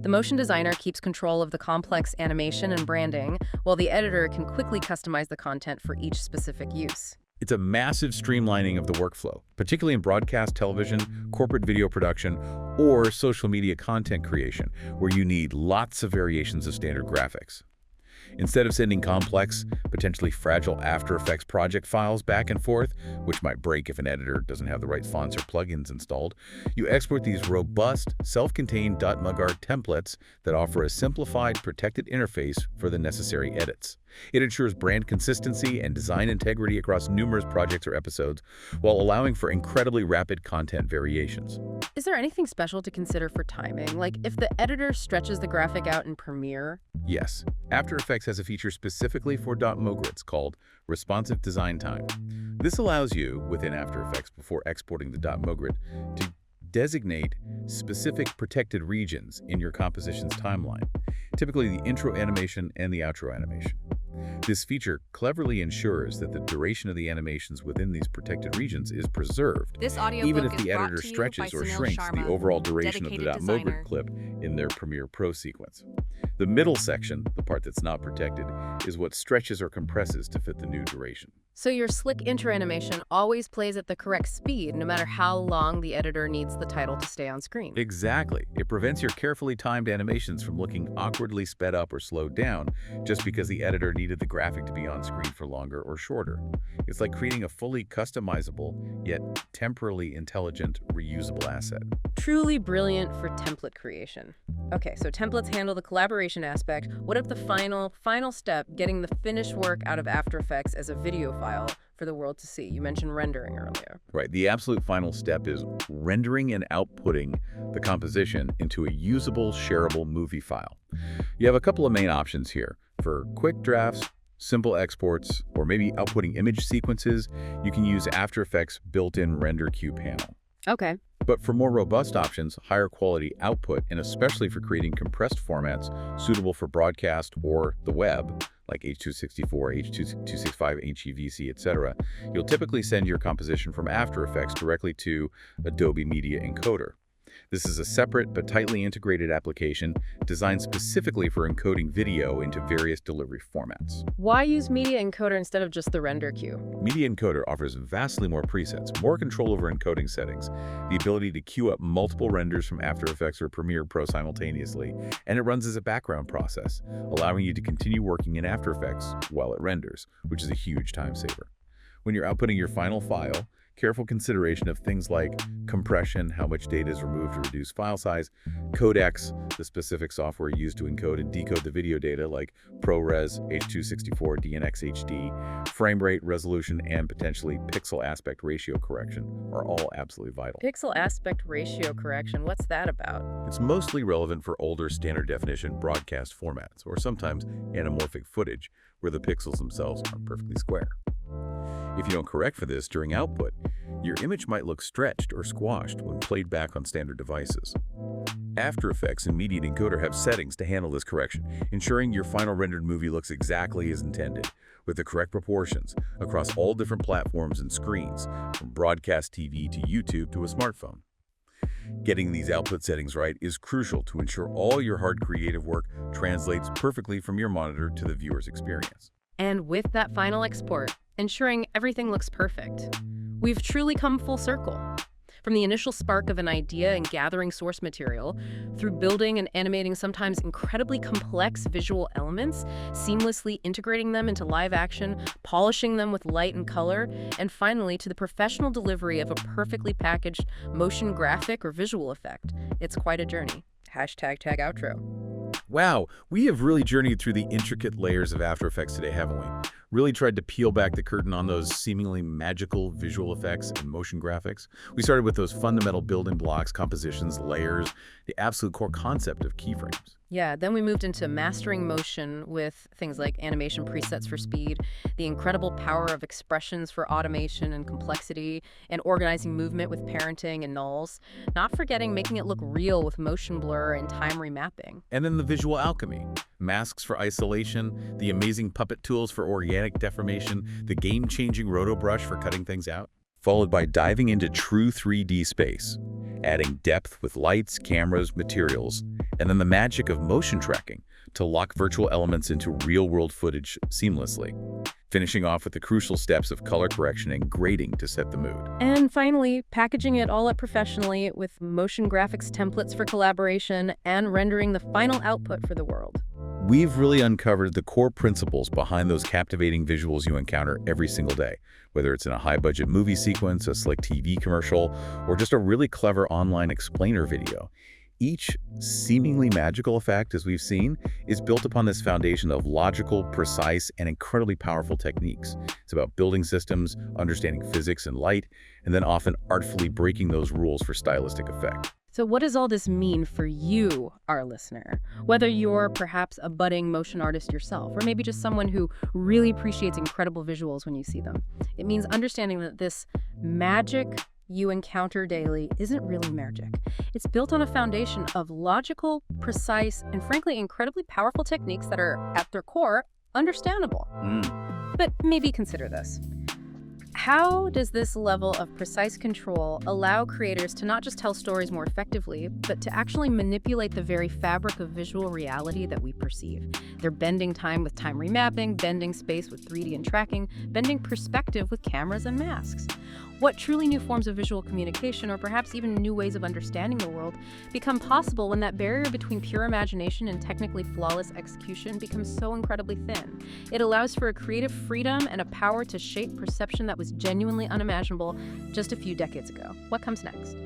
The motion designer keeps control of the complex animation and branding, while the editor can quickly customize the content for each specific use. It's a massive streamlining of the workflow, particularly in broadcast television, corporate video production, or social media content creation, where you need lots of variations of standard graphics. Instead of sending complex, potentially fragile After Effects project files back and forth, which might break if an editor doesn't have the right fonts or plugins installed, you export these robust, self-contained .mogart templates that offer a simplified, protected interface for the necessary edits. It ensures brand consistency and design integrity across numerous projects or episodes, while allowing for incredibly rapid content variations. Is there anything special to consider for timing? Like if the editor stretches the graphic out in Premiere? Yes. After Effects has a feature specifically for .mogarts called Responsive Design Time. This allows you, within After Effects before exporting the .mogart, to designate specific protected regions in your composition's timeline, typically the intro animation and the outro animation. This feature cleverly ensures that the duration of the animations within these protected regions is preserved, even if the editor stretches or shrinks the overall duration of the .mogart clip in their Premiere Pro sequence. The middle section, the part that's not protected, is what stretches or compresses to fit the new duration. So your slick intro animation always plays at the correct speed, no matter how long the editor needs the title to stay on screen. Exactly. It prevents your carefully timed animations from looking awkwardly sped up or slowed down just because the editor needed the graphic to be on screen for longer or shorter. It's like creating a fully customizable, yet temporally intelligent, reusable asset. Truly brilliant for template creation. Okay, so templates handle the collaboration aspect. What if the final step, getting the finished work out of After Effects as a video file for the world to see? You mentioned rendering earlier. Right. The absolute final step is rendering and outputting the composition into a usable, shareable movie file. You have a couple of main options here. For quick drafts, simple exports, or maybe outputting image sequences, you can use After Effects' built-in render queue panel. Okay. But for more robust options, higher quality output, and especially for creating compressed formats suitable for broadcast or the web, like H.264, H.265, HEVC, etc., you'll typically send your composition from After Effects directly to Adobe Media Encoder. This is a separate but tightly integrated application designed specifically for encoding video into various delivery formats. Why use Media Encoder instead of just the render queue? Media Encoder offers vastly more presets, more control over encoding settings, the ability to queue up multiple renders from After Effects or Premiere Pro simultaneously, and it runs as a background process, allowing you to continue working in After Effects while it renders, which is a huge time saver. When you're outputting your final file, careful consideration of things like compression, how much data is removed to reduce file size, codecs, the specific software used to encode and decode the video data like ProRes, H.264, DNx HD, frame rate, resolution, and potentially pixel aspect ratio correction are all absolutely vital. Pixel aspect ratio correction, what's that about? It's mostly relevant for older standard definition broadcast formats, or sometimes anamorphic footage, where the pixels themselves are perfectly square. If you don't correct for this during output, your image might look stretched or squashed when played back on standard devices. After Effects and Media Encoder have settings to handle this correction, ensuring your final rendered movie looks exactly as intended, with the correct proportions across all different platforms and screens, from broadcast TV to YouTube to a smartphone. Getting these output settings right is crucial to ensure all your hard creative work translates perfectly from your monitor to the viewer's experience. And with that final export, ensuring everything looks perfect, we've truly come full circle. From the initial spark of an idea and gathering source material, through building and animating sometimes incredibly complex visual elements, seamlessly integrating them into live action, polishing them with light and color, and finally to the professional delivery of a perfectly packaged motion graphic or visual effect. It's quite a journey. #tag outro. Wow, we have really journeyed through the intricate layers of After Effects today, haven't we? Really tried to peel back the curtain on those seemingly magical visual effects and motion graphics. We started with those fundamental building blocks, compositions, layers, the absolute core concept of keyframes. Yeah, then we moved into mastering motion with things like animation presets for speed, the incredible power of expressions for automation and complexity, and organizing movement with parenting and nulls, not forgetting making it look real with motion blur and time remapping. And then the visual alchemy. Masks for isolation, the amazing puppet tools for organic deformation, the game-changing roto brush for cutting things out. Followed by diving into true 3D space, adding depth with lights, cameras, materials, and then the magic of motion tracking to lock virtual elements into real-world footage seamlessly. Finishing off with the crucial steps of color correction and grading to set the mood. And finally, packaging it all up professionally with motion graphics templates for collaboration and rendering the final output for the world. We've really uncovered the core principles behind those captivating visuals you encounter every single day, whether it's in a high-budget movie sequence, a slick TV commercial, or just a really clever online explainer video. Each seemingly magical effect, as we've seen, is built upon this foundation of logical, precise, and incredibly powerful techniques. It's about building systems, understanding physics and light, and then often artfully breaking those rules for stylistic effect. So what does all this mean for you, our listener? Whether you're perhaps a budding motion artist yourself, or maybe just someone who really appreciates incredible visuals when you see them. It means understanding that this magic you encounter daily isn't really magic. It's built on a foundation of logical, precise, and frankly incredibly powerful techniques that are, at their core, understandable. But maybe consider this. How does this level of precise control allow creators to not just tell stories more effectively, but to actually manipulate the very fabric of visual reality that we perceive? They're bending time with time remapping, bending space with 3D and tracking, bending perspective with cameras and masks. What truly new forms of visual communication, or perhaps even new ways of understanding the world, become possible when that barrier between pure imagination and technically flawless execution becomes so incredibly thin? It allows for a creative freedom and a power to shape perception that was genuinely unimaginable just a few decades ago. What comes next?